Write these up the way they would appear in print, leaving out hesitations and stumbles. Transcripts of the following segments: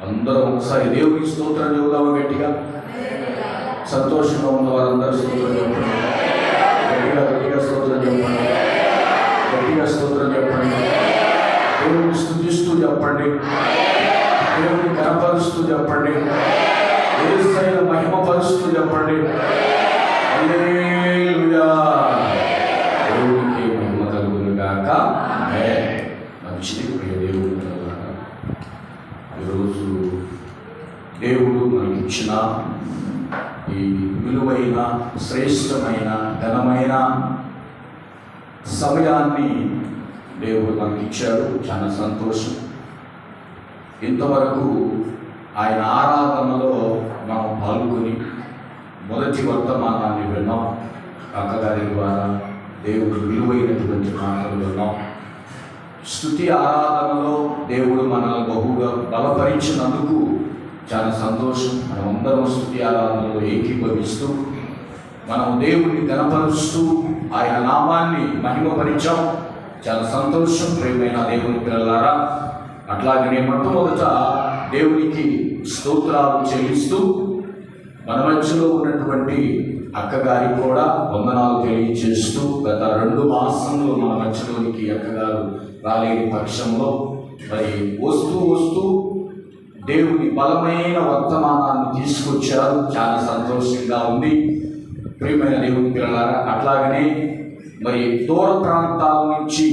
అందరం ఒకసారి దేవునికి స్తోత్రం చెబుదాము గట్టిగా. సంతోషంగా ఉన్న వారందరూ స్తోత్రం చెప్పండి. గట్టిగా స్తోత్రం చెప్పండి. గట్టిగా స్తోత్రం చెప్పండి. దేవుని స్తుతిస్తూ చెప్పండి. దేవుని కనపరుస్తూ చెప్పండి. యేసయ్య మహిమపరుస్తూ చెప్పండి. హల్లెలూయా. దేవునికి మహిమ కలుగును గాక. మంచిది ప్రియ దేవుడు. ఈరోజు దేవుడు మనకిచ్చిన ఈ విలువైన శ్రేష్టమైన ఘనమైన సమయాన్ని దేవుడు మనకిచ్చాడు. చాలా సంతోషం. ఇంతవరకు ఆయన ఆరాధనలో మనం పాల్గొని మొదటి వర్తమానాన్ని విన్నాం. అక్కగారి ద్వారా దేవుడు విలువైనటువంటి మాటలు విన్నాం. స్తుతి ఆరాధనలో దేవుడు మనల్ని బహుగా బలపరిచినందుకు చాలా సంతోషం. మనమందరం స్తుతి ఆరాధనలో ఏకీభవిస్తూ మనం దేవుడిని గణపరుస్తూ ఆయన నామాన్ని మహిమపరిచాం. చాలా సంతోషం ప్రియమైన దేవుని పిల్లలారా. అట్లాగనే మొట్టమొదట దేవునికి స్తోత్రాలు చెల్లిస్తూ మన మధ్యలో ఉన్నటువంటి అక్కగారికి కూడా వందనాలు తెలియజేస్తూ, గత 2 మాసంలో మన మధ్యలోనికి అక్కగారు రాలేని పక్షంలో మరి వస్తూ దేవుని బలమైన వర్తమానాన్ని తీసుకొచ్చారు. చాలా సంతోషంగా ఉంది ప్రియమైన దేవుని పిల్లలారా. అట్లాగనే మరి దూర ప్రాంతాల నుంచి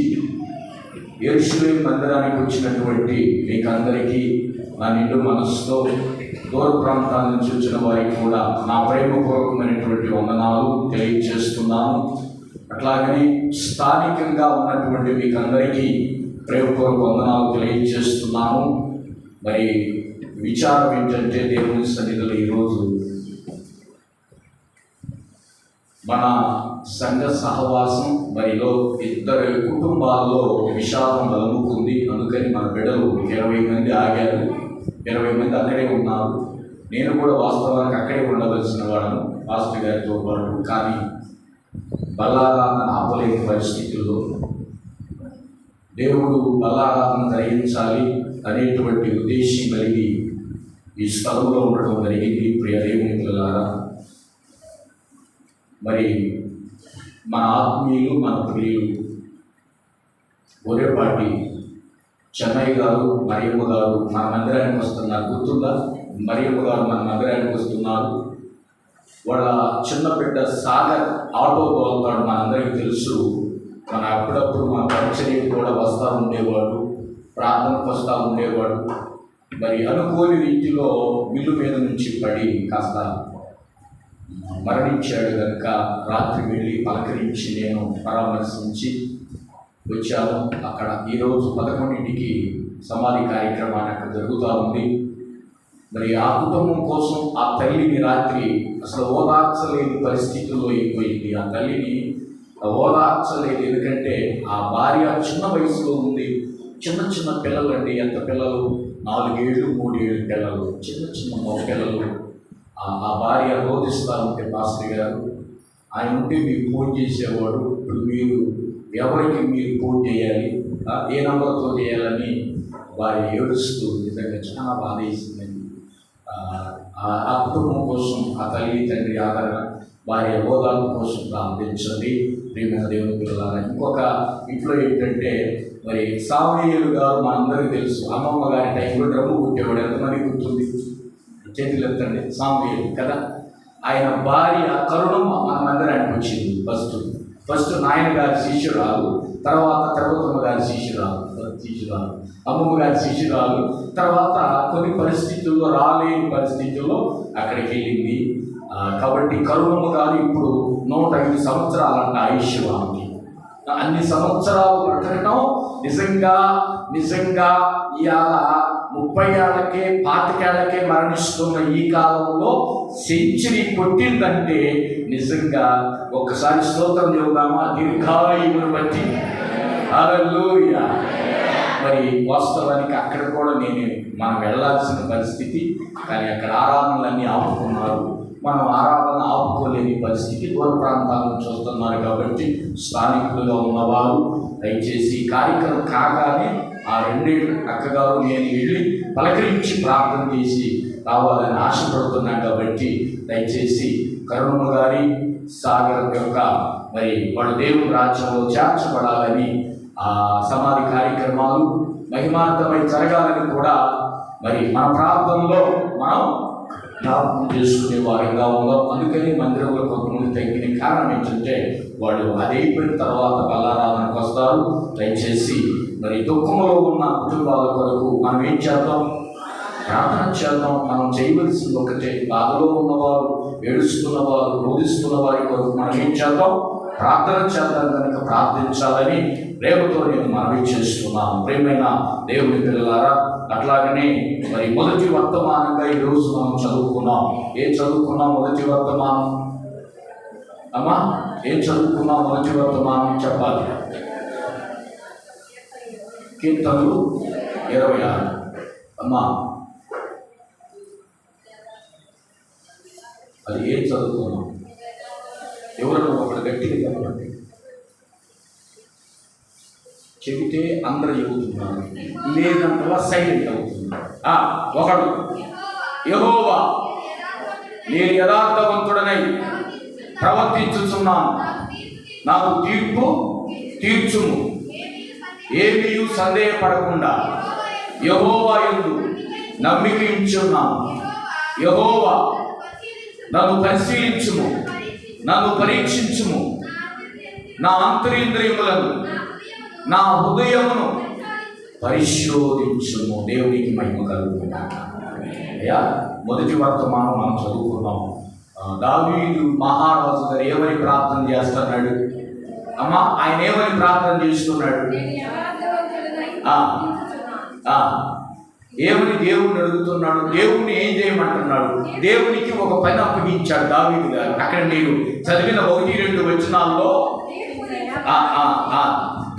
యెరూషలేము మందిరానికి వచ్చినటువంటి మీకందరికీ నా నిండు మనసుతో, దూర ప్రాంతాల నుంచి వచ్చిన వారికి కూడా నా ప్రేమపూర్వకమైనటువంటి వందనాలు తెలియజేస్తున్నాను. అట్లాగనే స్థానికంగా ఉన్నటువంటి మీకందరికీ ప్రేమపూర్వక వందనాలు తెలియజేస్తున్నాను. మరి విచారం ఏంటంటే దేవుని సన్నిధిలో ఈరోజు మన సంఘ సహవాసం మరిలో 2 కుటుంబాల్లో విషాదం అలుముకుంది. అందుకని మన బిడ్డలు 20 మంది ఆగారు. 20 మంది అక్కడే ఉన్నారు. నేను కూడా వాస్తవానికి అక్కడే ఉండవలసిన వాడను పాస్టర్ గారితో పాటు. కానీ బల్లారాధన ఆపలేని పరిస్థితుల్లో దేవుడు బల్లారాధన జరిగించాలి అనేటువంటి ఉద్దేశం కలిగి ఈ స్థలంలో ఉండడం జరిగింది. ప్రియ దేవుని పిల్లలారా, మరి మన ఆత్మీయులు, మన ప్రియులు గొర్రెపాటి చెన్నయ్య గారు, మరియమ్మ గారు మన మందిరానికి వస్తున్నారు. గుర్తుందా? మరియమ్మ గారు మన మందిరానికి వస్తున్నారు. వాళ్ళ చిన్న బిడ్డ సాగర్ ఆటో తోలుతాడు, మనందరికీ తెలుసు. మన అప్పుడప్పుడు మన పరిచర్యకు కూడా వస్తూ ఉండేవాడు, ప్రార్థనకు వస్తూ ఉండేవాడు. మరి అనుకోని రీతిలో మిల్లు మీద నుంచి పడి కాస్త మరణించాడు కనుక రాత్రి వెళ్ళి పలకరించి నేను పరామర్శించి వచ్చాను. అక్కడ ఈరోజు 11ంటికి సమాధి కార్యక్రమాన్ని అక్కడ జరుగుతూ ఉంది. మరి ఆ కుటుంబం కోసం ఆ తల్లిని రాత్రి అసలు ఓదార్చలేని పరిస్థితుల్లో అయిపోయింది. ఆ తల్లిని ఓదార్చలేదు. ఎందుకంటే ఆ భార్య చిన్న వయసులో ఉంది. చిన్న పిల్లలు అండి. ఎంత పిల్లలు? 4 ఏళ్ళు 3 ఏళ్ళు పిల్లలు, చిన్న పిల్లలు. ఆ భార్య రోధిస్తూ ఉంటే పాస్టర్ గారు ఆయన ఉంటే మీకు ఫోన్ చేసేవాడు. ఇప్పుడు మీరు ఎవరికి మీరు ఫోన్ చేయాలి, ఏ నంబర్తో చేయాలని భార్య ఏడుస్తూ నిజంగా చాలా బాధ వేసిందండి. ఆ కుటుంబం కోసం ఆ తల్లి తండ్రి ఆదరణ, భార్య ఓదార్పు కోసం ప్రార్థించండి ప్రియమైన దేవుని పిల్లలారా. ఇంకొక ఇంట్లో ఏంటంటే మరి సామయ్యలు గారు మనందరికీ తెలుసు. అమ్మమ్మ గారి టైంలో డ్రమ్ము కొట్టేవాడు. ఎంతమంది గుర్తుంది? చేతులు ఎత్తండి. సామయ్యలు కదా. ఆయన భార్య కరుణమ్మ మన మందిరానికి వచ్చింది. ఫస్ట్ నాయన గారి శిష్యురాలు, తర్వాత తిరుపతమ్మ గారి శిష్యురాలు, అమ్మమ్మ గారి శిష్యురాలు. తర్వాత కొన్ని పరిస్థితుల్లో రాలేని పరిస్థితుల్లో అక్కడికి వెళ్ళింది. కాబట్టి కరుణమ్మ గారు ఇప్పుడు 105 సంవత్సరాలంట ఆయుష్వానికి. అన్ని సంవత్సరాలు బ్రతకటం నిజంగా ఇవాళ 30 ఏళ్ళకే 25 ఏళ్ళకే మరణిస్తున్న ఈ కాలంలో సెంచరీ కొట్టిందంటే నిజంగా ఒక్కసారి స్తోత్రం చెబుదామా? దీర్ఘాయువును బట్టి. హల్లెలూయా. మరి వాస్తవానికి అక్కడ కూడా మనం వెళ్ళాల్సిన పరిస్థితి, కానీ అక్కడ ఆరాధనలన్నీ ఆపుకున్నారు. మనం ఆరాధన ఆపుకోలేని పరిస్థితి, దూర ప్రాంతాల నుంచి వస్తున్నారు కాబట్టి స్థానికులుగా ఉన్నవారు దయచేసి ఈ కార్యక్రమం కాగానే ఆ రెండేళ్ళు అక్కగారు నేను వెళ్ళి పలకరించి ప్రార్థన చేసి రావాలని ఆశపడుతున్నాను కాబట్టి దయచేసి కరుణమ్మ గారి సాగర్ యొక్క మరి వాళ్ళు దేవుని రాజ్యంలో చేర్చబడాలని ఆ సమాధి కార్యక్రమాలు మహిమార్థమై జరగాలని కూడా మరి మన ప్రాంతంలో మనం జ్ఞాపకం చేసుకునే వారంగా ఉన్నాం. అందుకని మందిరంలో కొంతమంది తగ్గిన కారణం ఏంటంటే వాళ్ళు అది అయిపోయిన తర్వాత బల్లారాధనకు వస్తారు. దయచేసి మరి దుఃఖంలో ఉన్న కుటుంబాల కొరకు మనం ఏం చేద్దాం? ప్రార్థన చేద్దాం. మనం చేయవలసింది ఒకటే, బాధలో ఉన్నవారు, ఏడుస్తున్నవారు, రోధిస్తున్న వారి కొరకు మనం ఏం చేద్దాం? ప్రార్థన చేద్దాం. కనుక ప్రార్థించాలని రేపుతో నేను మనవి చేస్తున్నాను. ప్రేమైన దేవుని పిల్లలారా, అట్లాగనే మరి మొదటి వర్తమానంగా ఈరోజు మనం చదువుకున్నాం. ఏం చదువుకున్నాం? మొదటి వర్తమానం అమ్మా ఏం చదువుకున్నాం? మొదటి వర్తమానం చెప్పాలి. కీర్తనలు 26 అమ్మా, అది ఏం చదువుకున్నాం? ఎవరైనా ఒకటి గట్టిగా చెప్పండి. చెబితే అందరూ చెబుతున్నారు, లేదంటే సైలెంట్ అవుతున్నారు. ఒకడు, యెహోవా నేను యథార్థవంతుడనై ప్రవర్తించుచున్నాను, నాకు తీర్పు తీర్చుము, ఏమీ సందేహపడకుండా యెహోవా యందు నమ్మిక ఉంచున్నాను. యెహోవా నన్ను పరిశీలించుము, నన్ను పరీక్షించుము, నా అంతరింద్రియములను, నా హృదయమును పరిశోధించుము. దేవునికి మహిమ కలుగుగాక. అయ్యా, మొదటి వర్తమానం మనం చదువుకున్నాం. దావీదు మహారాజు గారు ఏమని ప్రార్థన చేస్తున్నాడు? అమ్మా, ఆయన ఏమని ప్రార్థన చేస్తున్నాడు? ఏమని దేవుణ్ణి అడుగుతున్నాడు? దేవుణ్ణి ఏం చేయమంటున్నాడు? దేవునికి ఒక పని అప్పగించాడు దావీదు గారు. అక్కడ నేను చదివిన 1-2 వచనాల్లో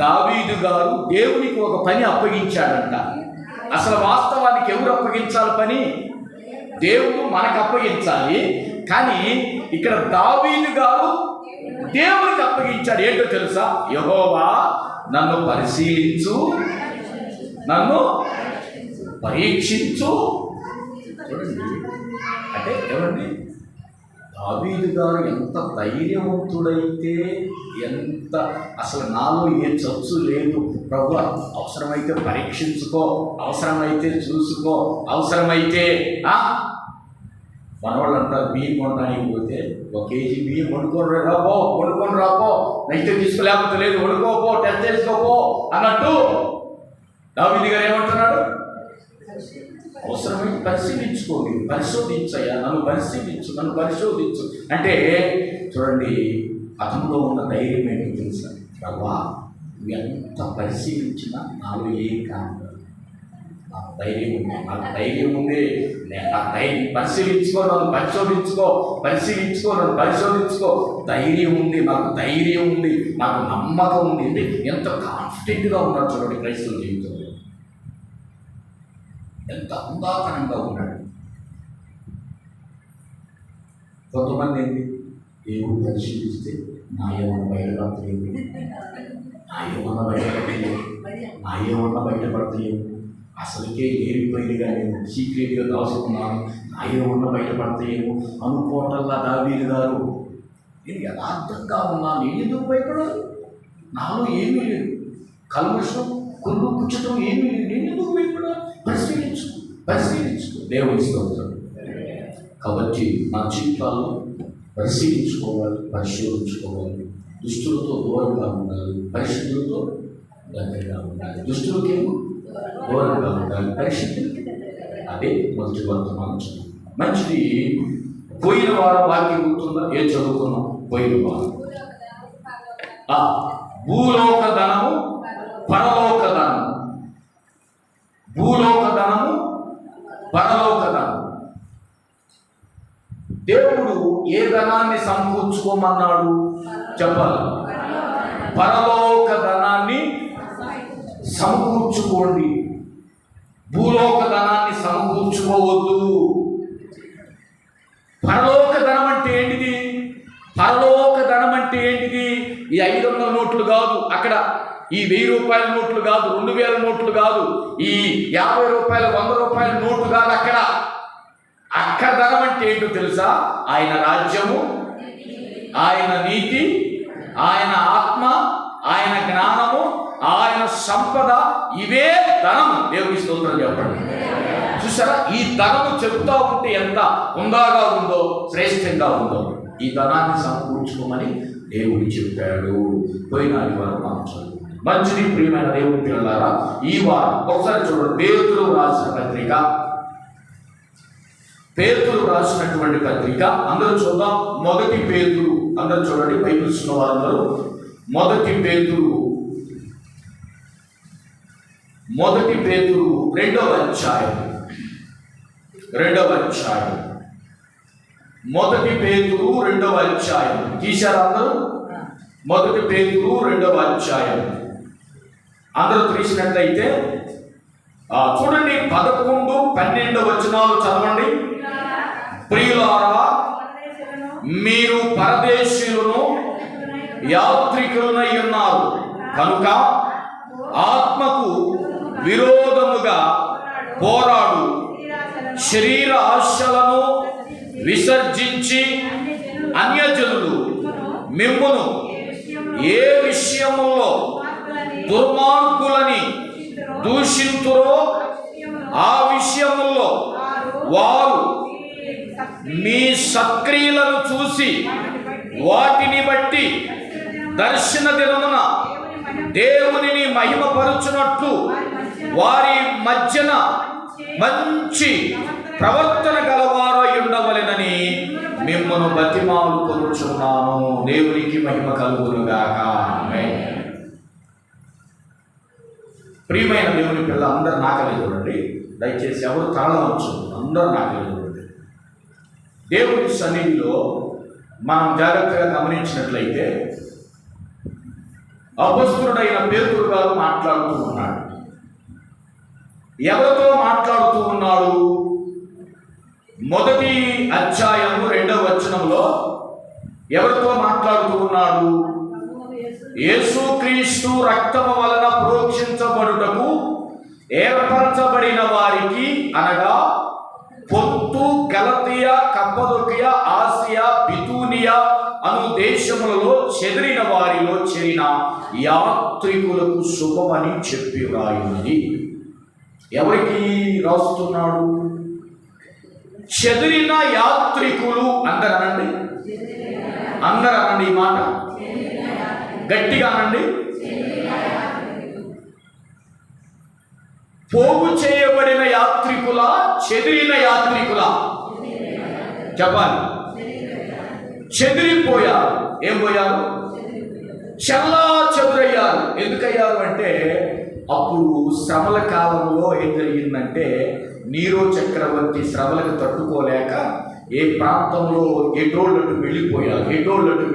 దావీదు గారు దేవునికి ఒక పని అప్పగించాడంట. అసలు వాస్తవానికి ఎవరు అప్పగించాలి పని? దేవుడు మనకు అప్పగించాలి. కానీ ఇక్కడ దావీదు గారు దేవునికి అప్పగించాడు. ఏంటో తెలుసా? యెహోవా నన్ను పరిశీలించు, నన్ను పరీక్షించు. అంటే ఎవరండి? దావీదు గారు ఎంత ధైర్యవంతుడైతే, ఎంత అసలు నాలో ఏ చచ్చు లేదు ప్రభు, అవసరమైతే పరీక్షించుకో, అవసరమైతే చూసుకో, అవసరమైతే మనవాళ్ళు అంటారు బియ్యం కొనడానికి పోతే 1 కేజీ బియ్యం వండుకొని రాపో, నెక్స్ట్ తీసుకోలేకపోతే లేదు, వండుకోపో, టెస్ట్ చేసుకోపో అన్నట్టు దావీదు గారు ఏమంటున్నాడు? అవసరమైతే పరిశీలించుకోండి, పరిశోధించయ్యా, నన్ను పరిశోధించు అంటే చూడండి, అతనిలో ఉన్న ధైర్యం ఏంటో తెలుసా? ప్రభా, నువ్వు ఎంత పరిశీలించినా నాలో ఏం కాదు, నాకు ధైర్యం ఉంది, నాకు ధైర్యం ఉంది. పరిశీలించుకో, నన్ను పరిశోధించుకో, ధైర్యం ఉంది, నాకు ధైర్యం ఉంది, నాకు నమ్మకం ఉంది. అంటే ఎంత కాన్ఫిడెంట్గా ఉన్నాడు చూడండి క్రైస్తవ జీవితంలో, ఎంత అందాకరంగా ఉన్నాడు. కొంతమంది ఏంటి, దేవుడు పరిశీలిస్తే నా ఏమన్నా బయటపడతలేవు, అసలుకే ఏరిపోయిగా నేను సీక్రెట్గా దాచుకున్నాను, నా ఏమన్నా బయటపడతాయేమో అనుకోవటల్లా దావీదు గారు నేను యథార్థంగా ఉన్నాను, నేను ఎందుకు భయపడాలి? నాలో ఏమీ లేదు, కల్మషం కుళ్ళు కూర్చడం ఏమీ లేదు, నేను ఎందుకు భయపడాలి? పరిశీలించుకో. దేవుని స్తోత్రం. కాబట్టి నా జీవితాల్లో పరిశోధించుకోవాలి. దుష్టులతో దూరంగా ఉండాలి, పరిశుద్ధులతో దగ్గరగా ఉండాలి. దుష్టులకేమో దూరంగా ఉండాలి, పరిశుద్ధులకి. అదే మొదటి వర్తమానం చదువు. మంచిది. పోయిన వారం వాక్యం గుర్తుందా? ఏం చదువుకున్నాం? పోయిన వారం భూలోక ధనము, పరలోక ధనము. భూలోక ధనము, పరలోక ధనము. దేవుడు ఏ ధనాన్ని సమకూర్చుకోమన్నాడు చెప్పాలి? పరలోక ధనాన్ని సమకూర్చుకోండి, భూలోక ధనాన్ని సమకూర్చుకోవద్దు. పరలోక ధనం అక్కడ ఈ 1000 రూపాయల నోట్లు కాదు, 2000 నోట్లు కాదు, ఈ 50 రూపాయల 100 రూపాయల నోటు కాదు. అక్కడ ధనం అంటే ఏంటో తెలుసా? ఆయన రాజ్యము, ఆయన నీతి, ఆయన ఆత్మ, ఆయన జ్ఞానము, ఆయన సంపద, ఇవే ధనము. దేవుని స్తోత్రం చెప్పండి. చూసారా, ఈ ధనము చెబుతా ఉంటే ఎంత ఉందాగా ఉందో, శ్రేష్టంగా ఉందో. ఈ ధనాన్ని సమకూర్చుకోమని దేవుడు చెప్పాడు. పోయిన వారం మనం చదువు మంచిది. ప్రియమైన దేవుని పిల్లలారా, ఈ వారం ఒకసారి చూడండి, పేతురు రాసిన పత్రిక, పేతురు రాసినటువంటి పత్రిక అందరూ చూద్దాం. 1 పేతురు, అందరూ చూడండి, బైబిల్ ఉన్న వారందరూ 1 పేతురు 2వ అధ్యాయం 1 పేతురు 2వ అధ్యాయం తీశారు అందరూ? 1 పేతురు 2వ అధ్యాయం అందరూ తీసినట్లయితే చూడండి, 11, 12 వచనాలు చదవండి. ప్రియులారా, మీరు పరదేశీయులను యాత్రికులనై ఉన్నారు కనుక ఆత్మకు విరోధముగా పోరాడు శరీర ఆశలను విసర్జించి అన్యజనులు మిమ్మును ఏ విషయములో దుర్మార్గులని దూషింతురో ఆ విషయములో వారు మీ సక్రియలను చూసి వాటిని బట్టి దర్శన దినమున దేవునిని మహిమపరుచునట్లు వారి మధ్యన మంచి ప్రవర్తన గలవారై ఉండవలెనని మిమ్మల్ని బతిమాలుకొనుచున్నాను. దేవునికి మహిమ కలుగునుగాక. ఆమేన్. ప్రియమైన దేవుని పిల్ల అందరు నాకలే చూడండి, దయచేసి ఎవరు తరలవచ్చు, అందరూ నాకలే చూడండి. దేవుని సన్నిధిలో మనం జాగ్రత్తగా గమనించినట్లయితే అపొస్తలుడైన పేతురు గారు మాట్లాడుతూ ఉన్నాడు. ఎవరితో మాట్లాడుతూ ఉన్నాడు? 1వ అధ్యాయము 2వ వచనంలో ఎవరితో మాట్లాడుతూ ఉన్నాడు? యేసుక్రీస్తు రక్తము వలన ప్రోక్షించబడుటకు ఏర్పరచబడిన వారికి, అనగా పొంతు, గలతీయ, కప్పదొకియ, ఆసియా, బితూనియా అను దేశములలో చెదిరిన వారిలో చేరిన యాత్రికులకు శుభమని చెప్పి వ్రాయున్నది. ఎవరికి రాస్తున్నాడు? చెదిరిన యాత్రికులు. అందరనండి, అందరనండి, ఈ మాట గట్టిగా అనండి. పోగు చేయబడిన యాత్రికుల, చెదిరిన యాత్రికుల? చెప్పాలి. చెదిరిపోయారు. ఏం పోయారు? చల్లా చెదురయ్యారు. ఎందుకయ్యారు అంటే, అప్పుడు శ్రమల కాలంలో ఏం జరిగిందంటే, నీరో చక్రవర్తి శ్రమలకు తట్టుకోలేక ఏ ప్రాంతంలో ఎటోళ్ళటు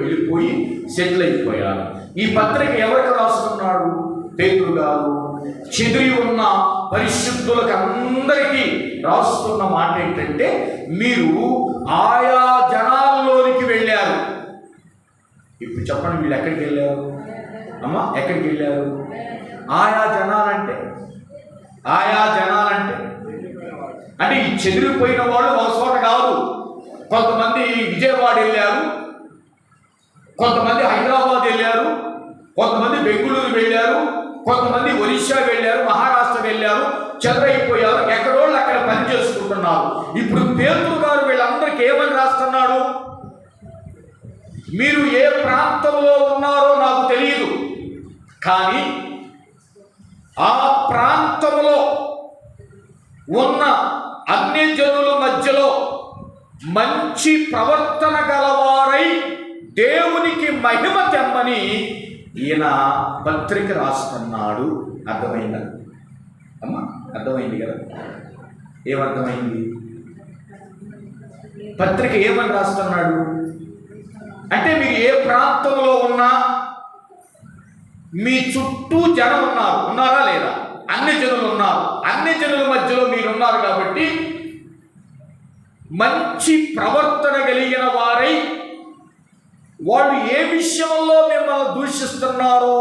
వెళ్ళిపోయి సెటిల్ అయిపోయారు. ఈ పత్రిక ఎవరికి రాస్తున్నాడు? పేతురు గారు చెదిరి ఉన్న పరిశుద్ధులకు అందరికీ రాస్తున్న మాట ఏంటంటే, మీరు ఆయా జనాల్లోనికి వెళ్ళారు. ఇప్పుడు చెప్పండి, వీళ్ళు ఎక్కడికి వెళ్ళారు? అమ్మా, ఎక్కడికి వెళ్ళారు? ఆయా జనాలంటే అంటే ఈ చెదిరిపోయిన వాళ్ళు ఒక చోట కాదు. కొంతమంది విజయవాడ వెళ్ళారు, కొంతమంది హైదరాబాద్ వెళ్ళారు, కొంతమంది బెంగళూరు వెళ్ళారు, కొంతమంది ఒరిస్సా వెళ్ళారు, మహారాష్ట్ర వెళ్ళారు, చెదరైపోయారు. ఎక్కడోళ్ళు అక్కడ పని చేసుకుంటున్నారు. ఇప్పుడు పేతురు గారు వీళ్ళందరికీ ఏమని రాస్తున్నాడు? మీరు ఏ ప్రాంతంలో ఉన్నారో నాకు తెలియదు, కానీ ఆ ప్రాంతంలో ఉన్న అన్ని జనుల మధ్యలో మంచి ప్రవర్తన గలవారై దేవునికి మహిమ తెమ్మని ఈయన పత్రిక రాస్తున్నాడు. అర్థమైందా అమ్మా? అర్థమైంది కదా? ఏమర్థమైంది? పత్రిక ఏమని రాస్తున్నాడు అంటే, మీరు ఏ ప్రాంతంలో ఉన్నా మీ చుట్టూ జనం ఉన్నారా లేదా? అన్ని జనులు ఉన్నారు. అన్ని జనుల మధ్యలో మీరు ఉన్నారు కాబట్టి మంచి ప్రవర్తన కలిగిన వారై వాళ్ళు ఏ విషయంలో మిమ్మల్ని దూషిస్తున్నారో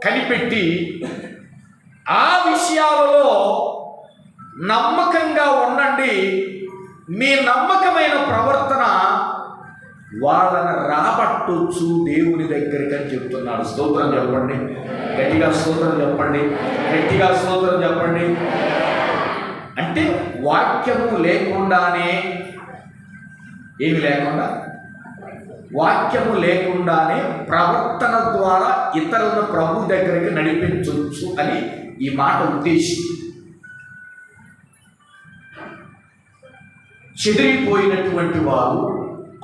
కనిపెట్టి ఆ విషయాలలో నమ్మకంగా ఉండండి. మీ నమ్మకమైన ప్రవర్తన వాళ్ళని రాబట్టొచ్చు దేవుని దగ్గరికి అని చెప్తున్నాడు. స్తోత్రం చెప్పండి, గట్టిగా స్తోత్రం చెప్పండి, గట్టిగా స్తోత్రం చెప్పండి. అంటే వాక్యము లేకుండానే, ఏమి లేకుండా, వాక్యము లేకుండానే ప్రవర్తన ద్వారా ఇతరులను ప్రభు దగ్గరికి నడిపించవచ్చు అని ఈ మాట ఉద్దేశం. చెదిరిపోయినటువంటి వారు,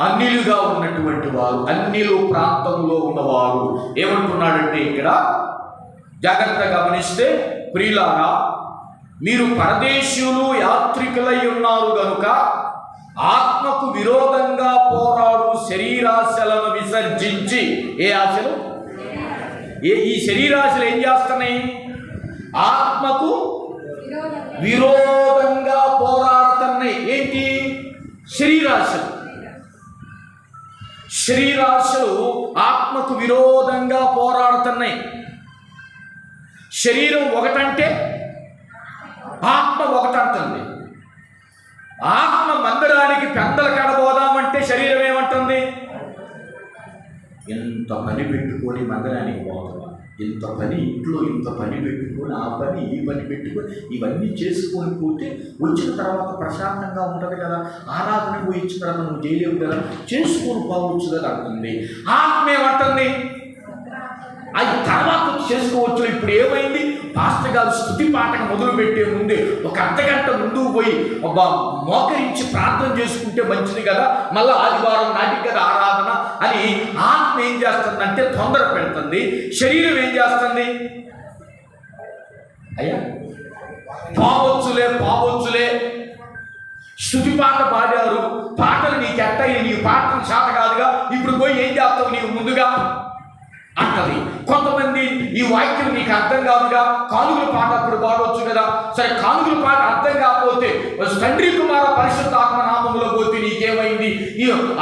అన్యులుగా ఉన్నటువంటి వారు, అన్యులు ప్రాంతంలో ఉన్నవారు ఏమంటున్నాడంటే ఇక్కడ జాగ్రత్తగా గమనిస్తే, ప్రియులారా మీరు పరదేశీయులు యాత్రికులై ఉన్నారు గనుక ఆత్మకు విరోధంగా పోరాడు శరీరాశలను విసర్జించి, ఏ ఆశలు? ఈ శరీరాశలు ఏం చేస్తున్నాయి? ఆత్మకు విరోధంగా పోరాడుతున్నాయి. ఏంటి? శరీరాశలు. శరీరాశలు ఆత్మకు విరోధంగా పోరాడుతున్నాయి. శరీరం ఒకటంటే ఆత్మ ఒకటంటుంది. ఆత్మ మందిరానికి పెందలు కడబోదామంటే శరీరం ఏమంటుంది? ఇంత పని పెట్టుకొని మందిరానికి పోతాం, ఇంత పని ఇంట్లో ఇంత పని పెట్టుకొని, ఆ పని ఈ పని పెట్టుకొని ఇవన్నీ చేసుకొని పోతే వచ్చిన తర్వాత ప్రశాంతంగా ఉంటుంది కదా, ఆరాధన పోయి ఇచ్చిన తర్వాత నువ్వు చేయలేవు కదా, చేసుకొని పోవచ్చు కదా అంటుంది. ఆత్మ ఏమంటుంది? అది తర్వాత చేసుకోవచ్చు. ఇప్పుడు ఏమైంది? పాస్టర్ గారు స్తుతి పాటకు మొదలు పెట్టే ముందే ఒక అర్ధగంట ముందుకు పోయి మోకరించి ప్రార్థన చేసుకుంటే మంచిది కదా, మళ్ళీ ఆదివారం నాటికి కదా ఆరాధన అని ఆత్మ ఏం చేస్తుందంటే తొందర పెడుతుంది. శరీరం ఏం చేస్తుంది? అయ్యా పావచ్చులే స్తుతి పాట పాడారు, పాటలు నీకు ఎట్టయి, నీ పాటలు చేత కాదుగా, ఇప్పుడు పోయి ఏం చేస్తావు నీవు ముందుగా అంటది. కొంతమంది ఈ వాక్యం నీకు అర్థం కాదుగా, కానుగుల పాట అప్పుడు పాడవచ్చు కదా. సరే, కానుగుల పాట అర్థం కాకపోతే తండ్రి కుమార పరిశుద్ధాత్మ నామములో పోతే నీకేమైంది?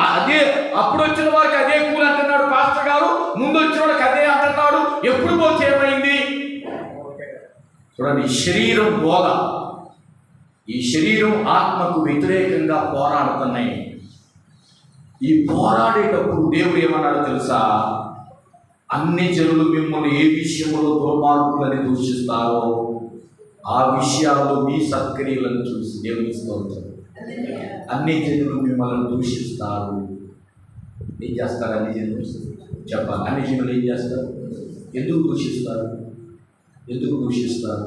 అదే అప్పుడు వచ్చిన వారికి అదే కూలి అంటున్నాడు పాస్టర్ గారు, ముందు వచ్చిన వాడికి అదే అంటున్నాడు. ఎప్పుడు పోతే ఏమైంది? చూడండి, శరీరం బోధ, ఈ శరీరం ఆత్మకు వ్యతిరేకంగా పోరాడుతున్నాయి. ఈ పోరాడేటప్పుడు దేవుడు ఏమన్నాడో తెలుసా? అన్ని జనులు మిమ్మల్ని ఏ విషయంలో దుర్మార్గులని దూషిస్తారో ఆ విషయాల్లో మీ సత్క్రియలను చూసి దేవుని స్తోత్రం. అన్ని జనులు మిమ్మల్ని దూషిస్తారు. ఏం చేస్తారు? అన్ని జనులు చెప్పాలి. అన్ని జనులు ఏం చేస్తారు? ఎందుకు దూషిస్తారు?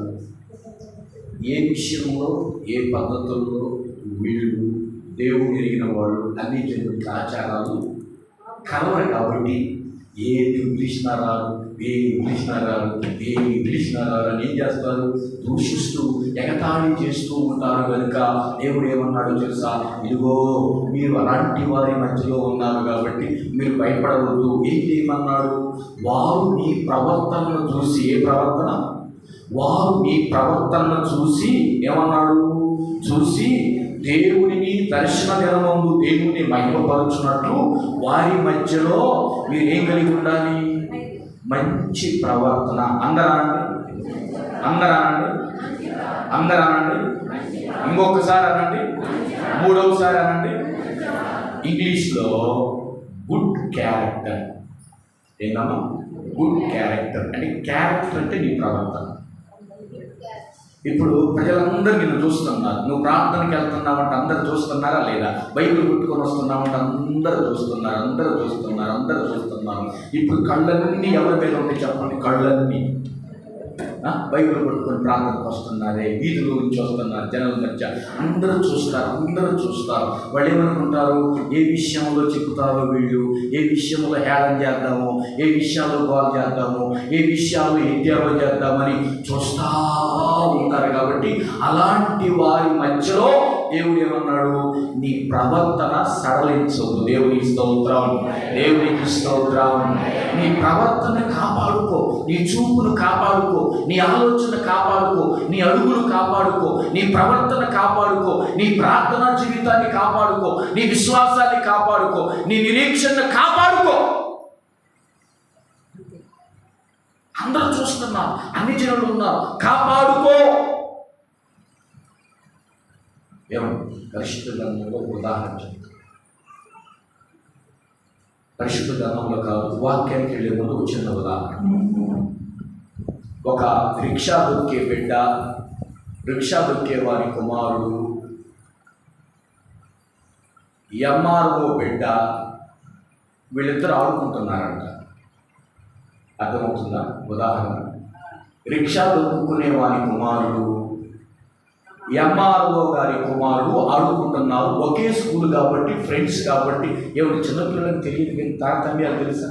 ఏ విషయంలో, ఏ పద్ధతుల్లో వీళ్ళు దేవుడు ఎరిగిన వాళ్ళు అన్ని జనులకి ఆచారాలు కలవరు కాబట్టి ఏది పిలిచినారారు అని ఏం చేస్తారు? దూషిస్తూ ఎగతాళి చేస్తూ ఉంటారు. కనుక దేవుడు ఏమన్నాడు తెలుసా? ఇదిగో మీరు అలాంటి వారి మధ్యలో ఉన్నారు కాబట్టి మీరు భయపడవద్దు. ఏమన్నాడు? వారు మీ ప్రవర్తనను చూసి, ఏ ప్రవర్తన? వారు మీ ప్రవర్తనను చూసి ఏమన్నాడు? చూసి దేవుడిని దర్శన దినమందు దేవుని మహిమపరుచున్నట్లు వారి మధ్యలో మీరు ఏం కలిగి ఉండాలి? మంచి ప్రవర్తన. అందరూ అనండి. ఇంకొకసారి అనండి, మూడవసారి అనండి. ఇంగ్లీష్లో గుడ్ క్యారెక్టర్. ఏంటమ్మా? గుడ్ క్యారెక్టర్ అంటే, క్యారెక్టర్ అంటే నీ ప్రవర్తన. ఇప్పుడు ప్రజలందరూ నిన్ను చూస్తున్నారు. నువ్వు ప్రార్థనకి వెళ్తున్నావంటే అందరు చూస్తున్నారా లేదా? బైబిల్ పుట్టుకొని వస్తున్నావంటే అందరూ చూస్తున్నారు. ఇప్పుడు కళ్ళన్నీ ఎవరి మీద ఉంటాయి చెప్పండి? కళ్ళన్నీ బైబిల్ పట్టుకొని ప్రార్థనకు వస్తున్నారే, వీధుల నుంచి వస్తున్నారు, జనాల మధ్య అందరూ చూస్తారు. వాళ్ళు ఏమనుకుంటారు? ఏ విషయంలో చెప్పుతారో వీళ్ళు, ఏ విషయంలో హేళన చేద్దాము, ఏ విషయాల్లో గోల్ చేద్దాము, ఏ విషయాల్లో ఎత్యాలో చేద్దామని చూస్తూ ఉంటారు. కాబట్టి అలాంటి వారి మధ్యలో దేవుడు ఏమన్నాడు? నీ ప్రవర్తన సడలించదు. దేవునికి స్తోత్రం. నీ ప్రవర్తన కాపాడుకో, నీ చూపును కాపాడుకో, నీ ఆలోచన కాపాడుకో, నీ అడుగులు కాపాడుకో, నీ ప్రవర్తన కాపాడుకో, నీ ప్రార్థనా జీవితాన్ని కాపాడుకో, నీ విశ్వాసాన్ని కాపాడుకో, నీ నిరీక్షణ కాపాడుకో. అందరూ చూస్తున్నారు, అన్ని జనులు ఉన్నారు, కాపాడుకో. ఏమండి, పరిశుద్ధ గ్రంథంలో ఉదాహరణ చెప్తాను. పరిశుద్ధ గ్రంథంలో కాదు, వాక్యానికి వెళ్ళే ముందు ఒక చిన్న ఉదాహరణ. ఒక రిక్షా దొక్కే బిడ్డ, రిక్షా దొక్కే వారి కుమారుడు, ఎంఆర్ఓ బిడ్డ, వీళ్ళిద్దరు ఆడుకుంటున్నారంట. అర్థమవుతుందా? ఉదాహరణ, రిక్షా దొక్కుకునే వారి కుమారుడు, ఎంఆర్ఓ గారి కుమారుడు ఆడుకుంటున్నారు. ఒకే స్కూల్ కాబట్టి, ఫ్రెండ్స్ కాబట్టి. ఏమిటి, చిన్నపిల్లలకు తెలియదు కానీ తారతమ్యాలు తెలుసా?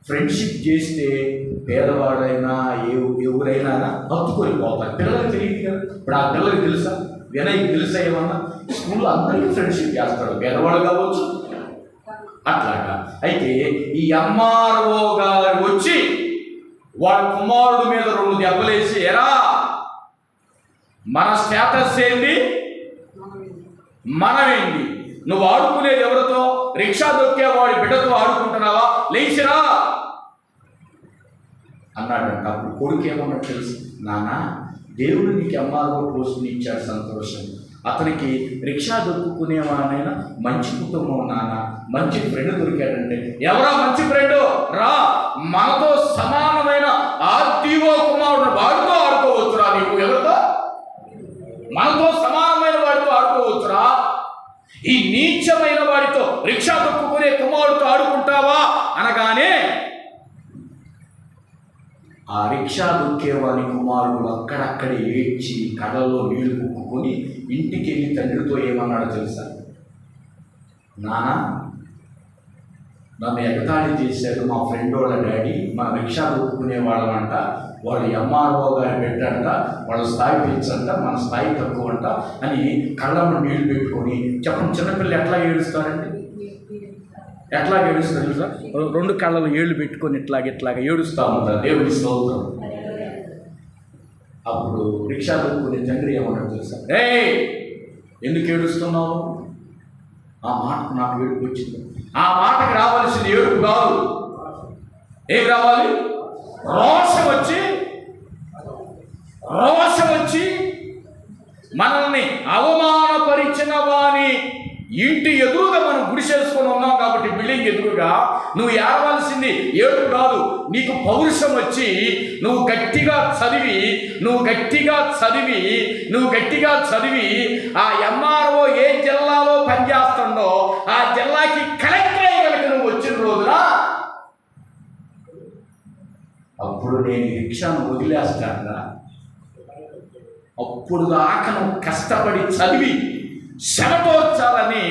ఫ్రెండ్షిప్ చేస్తే పేదవాడైనా ఎవరైనా హత్తుకొని పోతారు. పిల్లలకు తెలియదు కదా. ఇప్పుడు ఆ పిల్లలకి తెలుసా? వినయ్కి తెలుసా? ఏమన్నా స్కూల్లో అందరికీ ఫ్రెండ్షిప్ చేస్తాడు, పేదవాడు కావచ్చు. అట్లాగా అయితే ఈ ఎంఆర్ఓ గారు వచ్చి వాళ్ళ కుమారుడు మీద 2 దెబ్బలేసి, ఎరా మన స్టేటస్ ఏంటి, మనమేంటి, నువ్వు ఆడుకునేది ఎవరితో? రిక్షా దొక్కే వాడి బిడ్డతో ఆడుకుంటున్నావా, లేచిరా అన్నాడంట. అప్పుడు కొడుకు ఏమన్నా తెలుసు, నాన్న దేవుడు నీకు ఎంఆర్ఓ పోస్టుని ఇచ్చాడు, సంతోషం. అతనికి రిక్షా దొక్కుకునేవాడైనా మంచి కుటుంబం నాన్న, మంచి ఫ్రెండ్ దొరికాడంటే. ఎవరా మంచి ఫ్రెండ్? రా, మనతో సమానమైన ఆర్టీఓ కుమారుడు, వాడితో ఆడుకోవచ్చురా. నీకు ఎవరితో? మనతో సమానమైన వాడితో ఆడుకోవచ్చురా. ఈ నీచమైన వాడితో, రిక్షా దొక్కుకునే కుమారుడితో ఆడుకుంటావా అనగానే ఆ రిక్షా దొక్కేవాని కుమారుడు అక్కడక్కడే ఏడ్చి కళ్ళలో నీళ్లు కుక్కుని ఇంటికి వెళ్ళి తండ్రితో ఏమన్నాడో తెలుసా? నాన్న, నన్ను ఎగతాళి చేశారు మా ఫ్రెండ్ వాళ్ళ డాడీ, మా రిక్షా దొక్కుకునే వాళ్ళంట, వాళ్ళు ఎంఆర్ఓ గారి పెట్టంట, వాళ్ళ స్థాయి పెంచంట, మన స్థాయి తక్కువ అంట అని కళ్ళలో నీళ్లు పెట్టుకొని. చెప్పండి, చిన్నపిల్లలు ఎట్లా ఏడుస్తారండి? ఎట్లా ఏడుస్తారు తెలుసా? 2 కళ్ళలో ఏళ్ళు పెట్టుకొని ఇట్లాగా ఏడుస్తూ ఉంటారు. దేవుడి స్తోత్రం. అప్పుడు రిక్షా దొక్కునే తండ్రి ఏమన్నాడు తెలుసా? ఎందుకు ఏడుస్తున్నావు? ఆ మాటకు నాకు ఏడుపు వచ్చింది. ఆ మాటకి రావాల్సింది ఏడుపు కాదు. ఏం రావాలి? రోషం వచ్చి మనల్ని అవమానపరిచిన వాని ఇంటి ఎదురుగా మనం గుడి చేసుకొని ఉన్నాం కాబట్టి, బిల్డింగ్ ఎదురుగా నువ్వు ఏడవలసింది ఏడుపు కాదు. నీకు పౌరుషం వచ్చి నువ్వు గట్టిగా చదివి ఆ ఎంఆర్ఓ ఏ జిల్లాలో పనిచేస్తుందో ఆ జిల్లాకి కలెక్టర్ అయ్యగలిగి నువ్వు వచ్చిన రోజున అప్పుడు నేను రిక్షాను వదిలేస్తాను. అప్పుడు దాకా నువ్వు కష్టపడి చదివి శమటోర్చాలని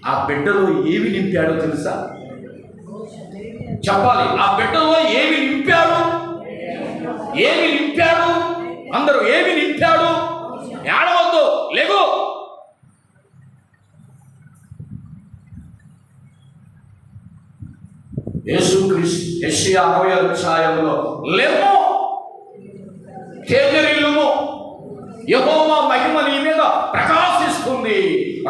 ఆ బిడ్డలో ఏమి నింపాడో తెలుసా? చెప్పాలి. ఆ బిడ్డలో ఏమి నింపాడు? అందరూ ఏమి నింపాడు? ఏడవద్దు, లేగు. యేసుక్రీస్తు యెషయా 60వ అధ్యాయంలో లేము, తేజరిల్లుము, యెహోవా మహిమ నీ మీద ప్రకాశిస్తుంది,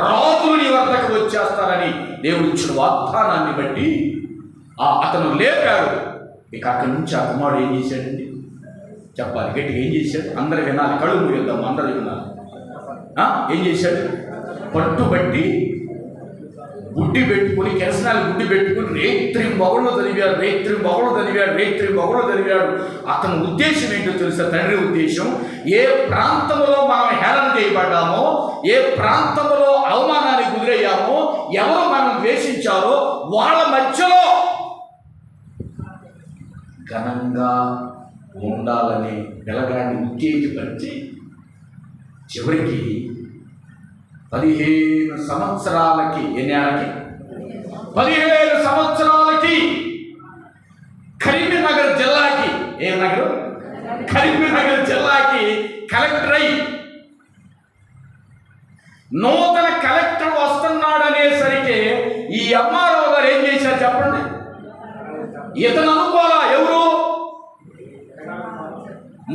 రాజులు నీ వద్దకు వచ్చేస్తారని దేవుడు ఇచ్చిన వాగ్దానాన్ని బట్టి అతను లేపాడు. ఇక అక్కడి నుంచి ఆ కుమారుడు ఏం చేశాడండి? చెప్పాలి గట్టిగా. ఏం చేశాడు? అందరూ వినాలి, కళ్ళు మూయొద్దాము, అందరూ వినాలి. ఏం చేశాడు? పట్టుబట్టి గుడ్డి పెట్టుకుని, కెరసనాలు గుడ్డి పెట్టుకుని రేత్రి మొగళ్ళు చదివాడు. అతని ఉద్దేశం ఏంటో తెలుసా? తండ్రి ఉద్దేశం, ఏ ప్రాంతంలో మనం హేళన చేయబడ్డామో, ఏ ప్రాంతంలో అవమానానికి గురయ్యామో, ఎవరు మనం ద్వేషించారో వాళ్ళ మధ్యలో ఘనంగా ఉండాలని పిల్లగాడిని ఉత్తేజపరిచి చివరికి 15 సంవత్సరాలకి, ఎన్నేళ్ళకి? 15 సంవత్సరాలకి కరీంనగర్ జిల్లాకి, ఏ నగరం? కరీంనగర్ జిల్లాకి కలెక్టర్ అయి, నూతన కలెక్టర్ వస్తున్నాడనేసరికి ఈ ఎంఆర్ఓ గారు ఏం చేశారు చెప్పండి? ఇతను అనుకోవాలా? ఎవరు?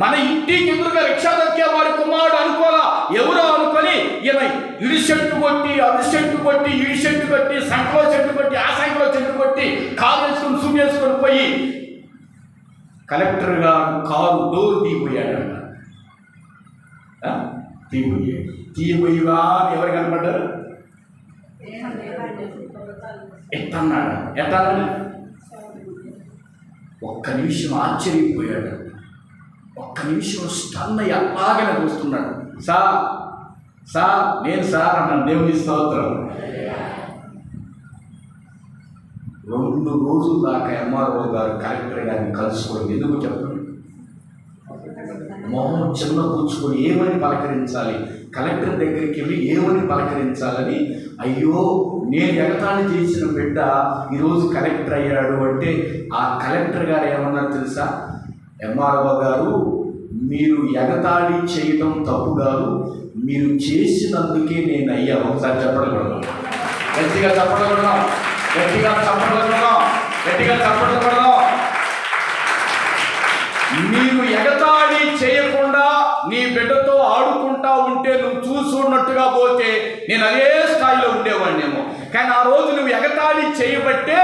మన ఇంటికి ఎదురుగా రిక్షా దొక్కే వాడి కుమారుడు అనుకోవాలా? ఎవరో అనుకొని ఈయన ఇడి చెట్టు కొట్టి, అది చెట్టు కొట్టి, ఇడి చెట్టు కొట్టి, సంఖలో చెట్టు కొట్టి, ఆ సంఖలో చెట్టు కొట్టి, కాలు వేసుకుని సుమ్ వేసుకొని పోయి కలెక్టర్ గారు కారు డోర్ తీయబోయాడంట. తీయబోయివా ఎవరు కనపడ్డారు? ఎట్టన్నాడు ఒక్క నిమిషం ఆశ్చర్యపోయాడు. ఒక్క నిమిషం స్టన్ అయ్యి అలాగనే చూస్తున్నాడు. సార్ నేను సార్ అన్నాను. దేవుని స్తోత్రం. 2 రోజుల దాకా ఎంఆర్ఓ గారు కలెక్టర్ గారిని కలుసుకోవడం ఎందుకు చెప్పండి? మొహం చిన్న కూర్చుకొని ఏమని పలకరించాలి, కలెక్టర్ దగ్గరికి వెళ్ళి ఏమని పలకరించాలని, అయ్యో నేను ఎగతాళి చేసిన బిడ్డ ఈరోజు కలెక్టర్ అయ్యాడు అంటే ఆ కలెక్టర్ గారు ఏమన్నారు తెలుసా? ఎంఆర్ఓ గారు, మీరు ఎగతాళి చేయడం తప్పు కాదు, మీరు చేసినందుకే నేను అయ్యా. ఒకసారి చెప్పడకూడదు, గట్టిగా చెప్పడకూడదు, గట్టిగా చెప్పడకూడదు, గట్టిగా చెప్పడకూడదు. నీవు ఎగతాళి చేయకుండా నీ బిడ్డతో ఆడుకుంటా ఉంటే నువ్వు చూసున్నట్టుగా పోతే నేను అదే స్థాయిలో ఉండేవాడినేమో. కానీ ఆ రోజు నువ్వు ఎగతాళి చేయబట్టే,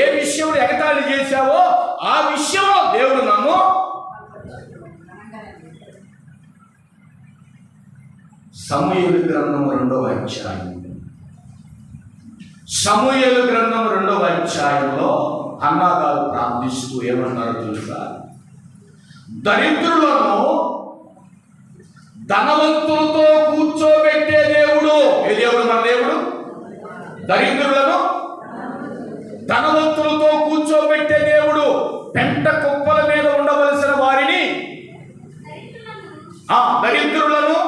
ఏ విషయంలో ఎగతాళి చేశావో ఆ విషయంలో దేవుడు నన్ను సమూయేలు గ్రంథము 2వ అధ్యాయం, సమూయేలు గ్రంథం 2వ అధ్యాయంలో హన్నా గారు ప్రార్థిస్తూ ఏమన్నారో తెలుసా? దరిద్రులను ధనవంతులతో కూర్చోబెట్టే దేవుడు. ఏ దేవుడు? మన దేవుడు. దరిద్రులను ధనవంతులతో కూర్చోబెట్టే దేవుడు. పెంట కుప్పల మీద ఉండవలసిన వారిని, దరిద్రులను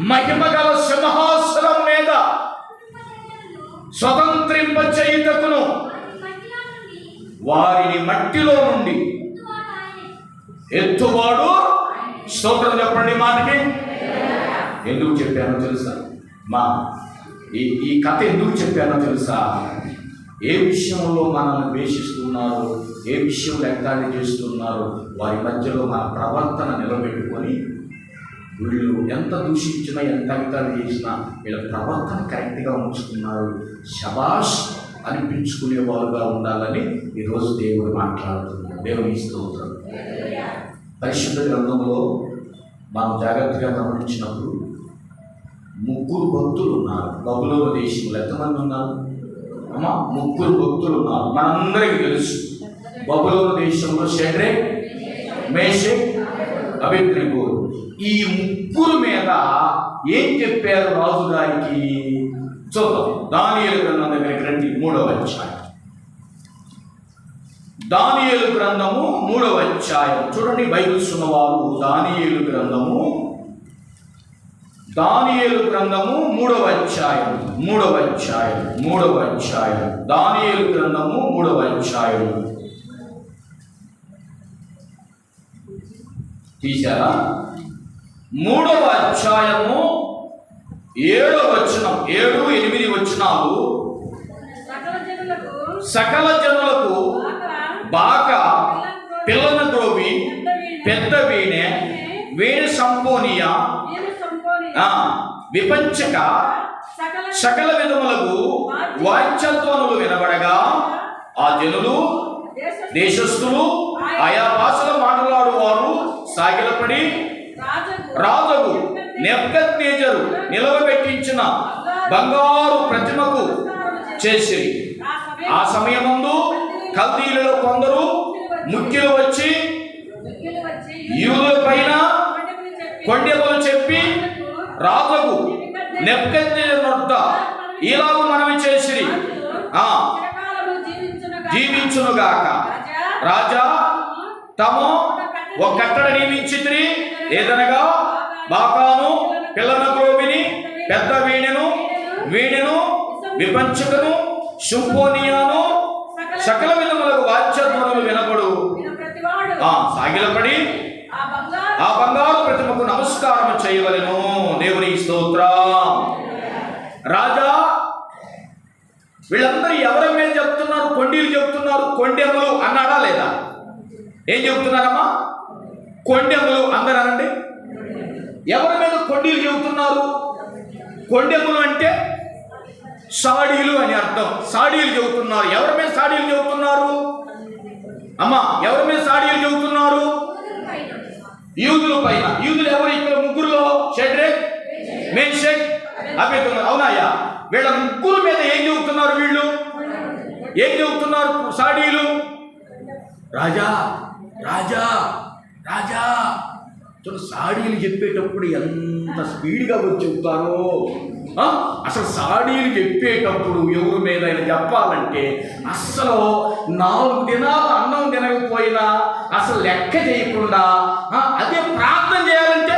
మహిమగల సింహాసనం మీద స్వతంత్రింప చేయుటకును వారిని మట్టిలో నుండి ఎత్తువాడు. స్తోత్రం చెప్పండి మాటకి. ఎందుకు చెప్పానో తెలుసా? ఈ కథ ఎందుకు చెప్పానో తెలుసా? ఏ విషయంలో మనల్ని ద్వేషిస్తున్నారు, ఏ విషయంలో ఎగతాళి చేస్తున్నారు, వారి మధ్యలో మన ప్రవర్తన నిలబెట్టుకొని, వీళ్ళు ఎంత దూషించినా ఎంత ఎగతాళి చేసినా వీళ్ళ ప్రవర్తన కరెక్ట్గా ఉంచుకున్నారు, శబాష్ అనిపించుకునే వారుగా ఉండాలని ఈరోజు దేవుడు మాట్లాడుతున్నాడు. దేవుని స్తోత్రం. పరిశుద్ధ గ్రంథంలో మనం జాగ్రత్తగా గమనించినప్పుడు 3 భక్తులు ఉన్నారు బబులోను దేశంలో. ఎంతమంది ఉన్నారు అమ్మా? 3 భక్తులు ఉన్నారు. మనందరికీ తెలుసు. బబులోను దేశంలో షడ్రక్, మేషక్, అబేద్నెగో. ఈ 3 మీద ఏం చెప్పారు రాజు గారికి? చూద్దాం. దానియేలు గ్రంథం దగ్గరికి రండి. 3వ అధ్యాయం. దానియేలు గ్రంథము 3వ అధ్యాయం చూడండి. బైబిల్ ఉన్నవారు దానియేలు గ్రంథము 3వ అధ్యాయం, 3వ అధ్యాయం, 3వ అధ్యాయం. దానియేలు గ్రంథము 3వ అధ్యాయం తీశారా? 3వ అధ్యాయము 7వ వచనం, 7, 8 వచనాలు. సకల జనులకు బాగా పిల్లన ద్రోవి పెద్ద వీణె, వేణు సంపోనియ, విపంచక సకల విధములకు వాద్యధ్వనులు వినబడగా ఆ జనులు, దేశస్థులు, ఆయా భాషలు మాట్లాడువారు సాగిలపడి రాజుకు నెబుకద్నెజరు నిలవబెట్టించిన బంగారు ప్రతిమకు చేసిరి. ఆ సమయమందు కల్దీయులలో కొందరు ముఖ్యులు వచ్చి యూదుల పైన కొండెములు చెప్పి రాజుకు నెబుకద్నెజరు వద్ద ఇలాగ మనవి చేసిరి, జీవించునుగాక. రాజా తాము ఒక కట్టడ నియమించితిరి, ఏదనగా బాకాను, పిల్లన గ్రోవిని, పెద్ద వీణెను, విపంచకను, సింఫోనియాను, సకల విధములకు వాద్యధ్వనులు వినబడు సాగిలపడి ఆ బంగారు ప్రతిమకు నమస్కారం చేయవలెను. దేవుని స్తోత్రం. రాజా, వీళ్ళందరూ ఎవరి మీద చెప్తున్నారు? కొండీలు చెప్తున్నారు. కొండెములు అన్నాడా లేదా? ఏం చెబుతున్నారమ్మా? కొండెములు అందరూ అనండి. ఎవరి మీద కొండీలు చెబుతున్నారు? కొండెములు అంటే సాడీలు అని అర్థం. సాడీలు చెబుతున్నారు. ఎవరి మీద సాడీలు చెబుతున్నారు అమ్మా? ఎవరి మీద సాడీలు చెబుతున్నారు? యూదుల పైన. యూదులు ఎవరు ఇక్కడ ముగ్గురులో? షడ్రక్, మేషక్, అబేద్నెగో. అవునాయ్యా? వీళ్ళ ముగ్గురు మీద ఏం చెబుతున్నారు? వీళ్ళు ఏం చెబుతున్నారు? సాడీలు రాజా రాజా రాజా. సాడీలు చెప్పేటప్పుడు ఎంత స్పీడ్గా వచ్చి చెబుతారో. అసలు సాడీలు చెప్పేటప్పుడు ఎవరి మీద చెప్పాలంటే అస్సలు 4 దినాలు అన్నం తినకపోయినా అసలు లెక్క చేయకుండా, అదే ప్రార్థన చేయాలంటే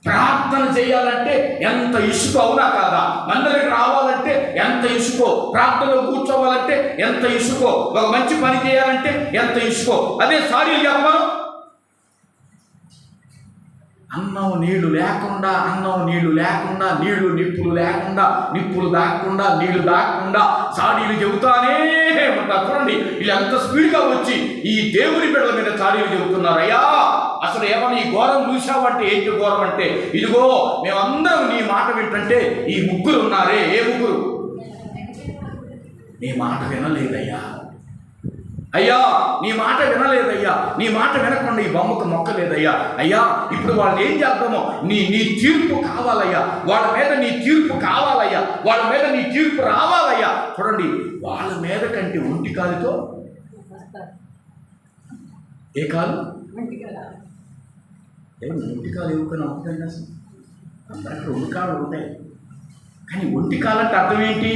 ప్రార్థన చేయాలంటే ఎంత ఇసుకో. అవునా కాదా? మందిరికి రావాలంటే ఎంత ఇసుకో, ప్రార్థనలో కూర్చోవాలంటే ఎంత ఇసుకో, ఒక మంచి పని చేయాలంటే ఎంత ఇసుకో. అదే సాడీలు చెప్పను. అన్నం నీళ్లు లేకుండా, నీళ్లు నిప్పులు లేకుండా, నిప్పులు దాక్కుండా, నీళ్లు దాక్కుండా సాడీలు చెబుతానే ఉంటారు. చూడండి వీళ్ళు ఎంత స్పీడ్గా వచ్చి ఈ దేవుని బిడ్డల మీద సాడీలు చెబుతున్నారు. అయ్యా అసలు ఏమన్నా ఈ ఘోరం చూసావంటే ఏంటి ఘోరం అంటే, ఇదిగో మేమందరం నీ మాట వింటుంటే ఈ ముగ్గురు ఉన్నారే. ఏ ముగ్గురు? నీ మాట వినలేదయ్యా. అయ్యా నీ మాట వినలేదయ్యా. నీ మాట వినకుండా ఈ బొమ్మకు మొక్కలేదయ్యా. అయ్యా ఇప్పుడు వాళ్ళని ఏం చేద్దామో నీ తీర్పు కావాలయ్యా. వాళ్ళ మీద నీ తీర్పు కావాలయ్యా. వాళ్ళ మీద నీ తీర్పు రావాలయ్యా. చూడండి వాళ్ళ మీద కంటే ఒంటి కాలుతో ఏ కాలు? ఒంటి కాలు ఇవ్వకని అవుతుంది అసలు. అందరికీ 2 కాళ్ళు ఉంటాయి, కానీ ఒంటి కాలంటే అర్థం ఏంటి?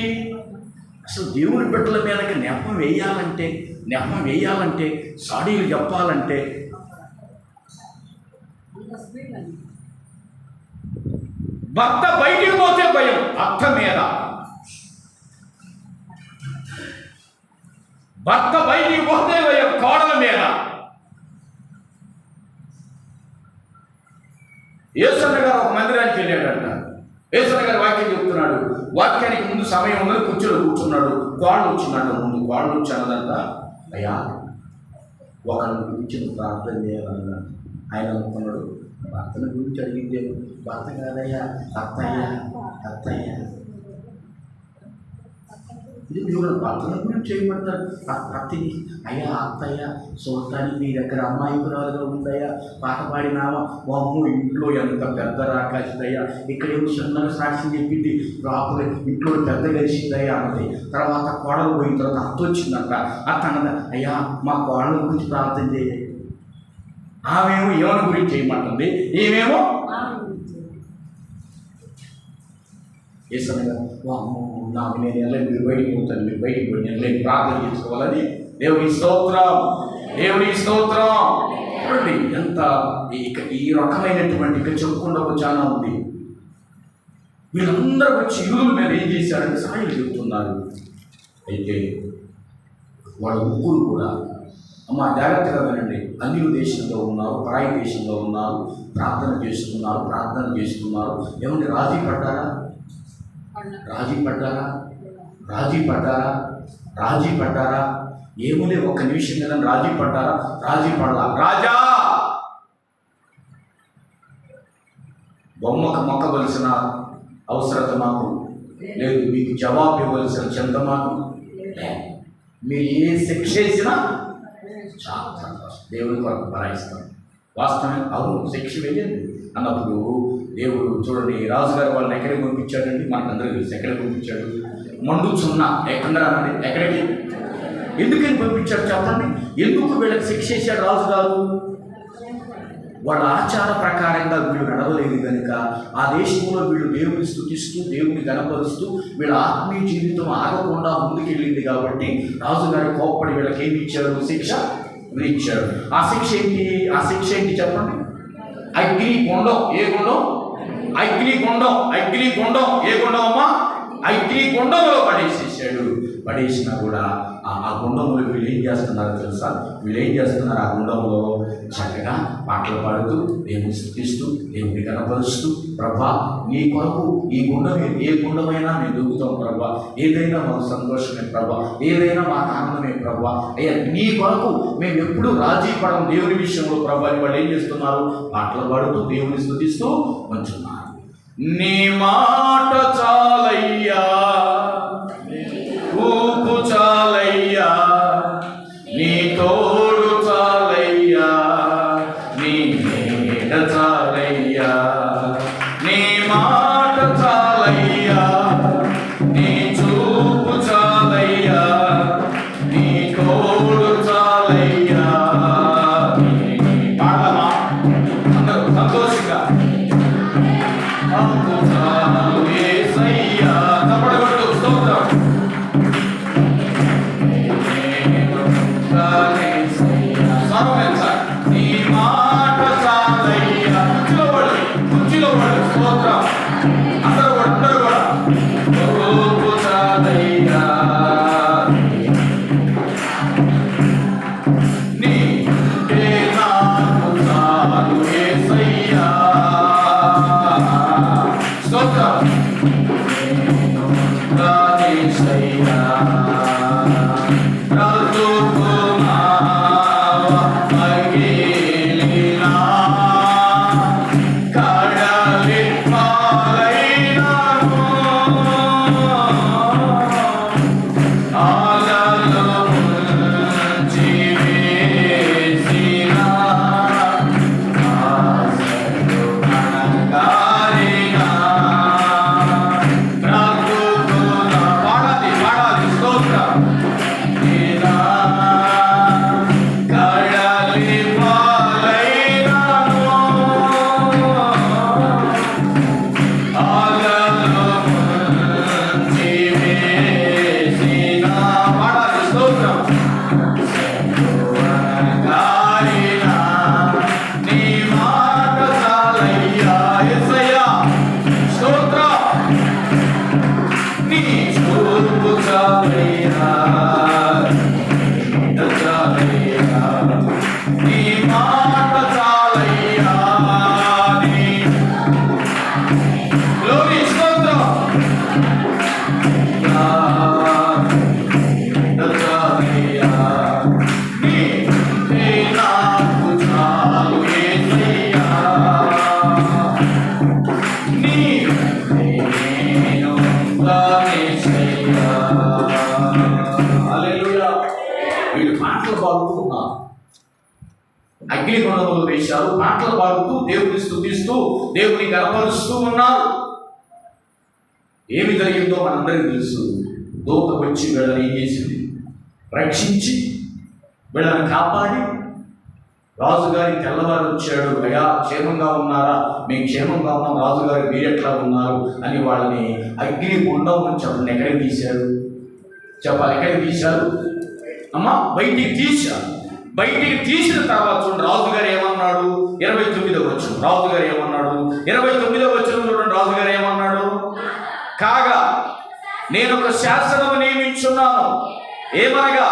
అసలు దేవుని బిడ్డల మీదకి నెపం వేయాలంటే సాడీలు చెప్పాలంటే భర్త బయటికి పోతే భయం, అత్త మీద. భర్త బయటికి పోతే భయం, కోడల మీద. యేసన్న గారు ఒక మందిరానికి వెళ్ళాడంట. యేసన్న గారు వాక్యం చెప్తున్నాడు. వాక్యానికి ముందు సమయం ఉందని కుర్చీలో కూర్చున్నాడు. కోళ్ళు వచ్చిందంట. ముందు కోళ్ళు వచ్చి అన్నదంట, అయ్యా ఒకరిని గురించి ప్రార్థన చేయాలన్నా. ఆయన అనుకున్నాడు, భర్తను గురించి అడిగితే భర్త కాదయ్యా, అత్తయ్య. ఇది మీరు భర్తను గురించి చేయమంటారు. అత్తయ్య, అయ్యా అత్తయ్య చూడటానికి మీ దగ్గర అమ్మాయికురాలుగా ఉందయ్యా, పాట పాడినామా, అమ్మో ఇంట్లో ఎంత పెద్ద రాకాసిందయ్యా, ఇక్కడేమో చిన్నగా సాక్ష్యం చెప్పింది, లోపల ఇంట్లో పెద్ద కలిసిందయ్యా అన్నది. తర్వాత కోడలు పోయిన తర్వాత అత్త వచ్చిందంట. అత్త అన్నదా, అయ్యా మా కోడల గురించి ప్రార్థన చేయాలి. ఆమెమో ఏమని గురించి చేయమంటుంది, ఏమేమో ఏసనగా అమ్మో నాకు నేను వెళ్ళి మీరు బయటికి పోతాను, మీరు బయటికి పోయి నేను లేని ప్రార్థన చేసుకోవాలని. దేవుని స్తోత్రం. చూడండి ఎంత ఈ రకమైనటువంటి ఇక్కడ చెప్పుకుండా చాలా ఉంది. వీళ్ళందరూ వచ్చి యూదుల మీద ఏం చేశారంటే సాయిలు చెబుతున్నారు. అయితే వాళ్ళ ముగ్గురు కూడా అమ్మ జాగ్రత్తగా వినండి. అన్యుల దేశంలో ఉన్నారు, పరాయి దేశంలో ఉన్నారు, ప్రార్థన చేస్తున్నారు. ఏమంటే రాజీ పడ్డారా? ఏములే ఒక్క నిమిషం కదా రాజీ పడ్డారా? రాజీ పడలా. రాజా బొమ్మకు మొక్కవలసిన అవసరత మాకు లేదు, మీకు జవాబు ఇవ్వవలసిన చింత మాకు లేదు. మీరు ఏ శిక్ష వేసినా చాలా సంతోషం, దేవుడి కొరకు బలాయిస్తాం. వాస్తవం అవును, శిక్ష వేయండి అన్నప్పుడు దేవుడు చూడండి రాజుగారు వాళ్ళని ఎక్కడికి పంపించాడండి? మనకందరూ తెలుసు ఎక్కడికి పంపించాడు. మండుచున్నా ఎక్కడనండి, ఎక్కడికి, ఎందుకని పంపించాడు చెప్పండి? ఎందుకు వీళ్ళకి శిక్ష చేశాడు రాజుగారు? వాళ్ళ ఆచార ప్రకారంగా వీళ్ళు నడవలేదు కనుక ఆ దేశంలో వీళ్ళు దేవుని స్తుతిస్తూ దేవుని గణపరుస్తూ వీళ్ళ ఆత్మీయ జీవితం ఆగకుండా ముందుకెళ్ళింది కాబట్టి రాజుగారి కోప్పడి వీళ్ళకి ఏమి ఇచ్చాడు? శిక్ష విధించాడు. ఆ శిక్ష ఏంటి చెప్పండి? అగ్నిగుండం. ఏ గుండం? అగ్నిగుండం. ఏ గుండం అమ్మా? అగ్నిగుండంలో పడేసేసాడు. పడేసినా కూడా ఆ ఆ గుండంలో వీళ్ళు ఏం చేస్తున్నారో తెలుసా? వీళ్ళు ఏం చేస్తున్నారు? ఆ గుండంలో చక్కగా పాటలు పాడుతూ, దేవుని స్తుతిస్తూ, దేవుని కనపరుస్తూ, ప్రభా నీ కొరకు ఈ గుండం ఏ గుండమైనా మేము దూకుతాం ప్రభా, ఏదైనా మాకు సంతోషమే ప్రభా, ఏదైనా మాకు ఆనందమే ప్రభా, అయ్యా నీ కొరకు మేము ఎప్పుడూ రాజీ పడం దేవుని విషయంలో ప్రభా అని వాళ్ళు ఏం చేస్తున్నారు? పాటలు పాడుతూ దేవుని స్తుతిస్తూ ఉంచున్నారు. నీ మాట చాలయ్యా, ఊపు చాలయ్యా, నీ తోడు చాలయ్యా, నీ నీడ చాలయ్యా, నీ మాట చాలయ్యా, నీ చూపు చాలయ్యా, నీ తోడు చాలయ్యా. పాడమా అందరూ సంతోషంగా. యేసయ్యా తప్పడగొట్టు స్తోత్రం. నీ మాట చాలయ్యా. కుర్చీలో పడు స్తోత్రం. అందరూ కూడా రూపు చాలయ్యా, నీ నాకు చాలు యేసయ్యా. స్తోత్రం. యేసయ్యా అగ్నిగుండంలో వేశారు. పాటలు పాడుతూ దేవుని స్తుతిస్తూ దేవుని కనపరుస్తూ ఉన్నారు. ఏమి జరిగిందో మనందరికీ తెలుసు. దూత వచ్చి వీళ్ళని ఏం చేసింది? రక్షించి వీళ్ళని కాపాడి, రాజుగారి తెల్లవారు వచ్చాడు, అయ్యా క్షేమంగా ఉన్నారా? మేము క్షేమంగా ఉన్నాం, రాజుగారి మీరెట్లా ఉన్నారు అని వాళ్ళని అగ్నిగుండం నుంచి అప్పుడు ఎక్కడికి తీశారు? చెప్పాలి, ఎక్కడికి తీశారు అమ్మా? బయటికి తీశారు. బయటికి తీసిన తర్వాత చూడండి రాజుగారు ఏమన్నాడు? 29వ వచనం రాజుగారు ఏమన్నాడు? 29వ వచనం చూడండి రాజుగారు ఏమన్నాడు? కాగా నేను ఒక శాసనము నియమించున్నాను, ఏమనగా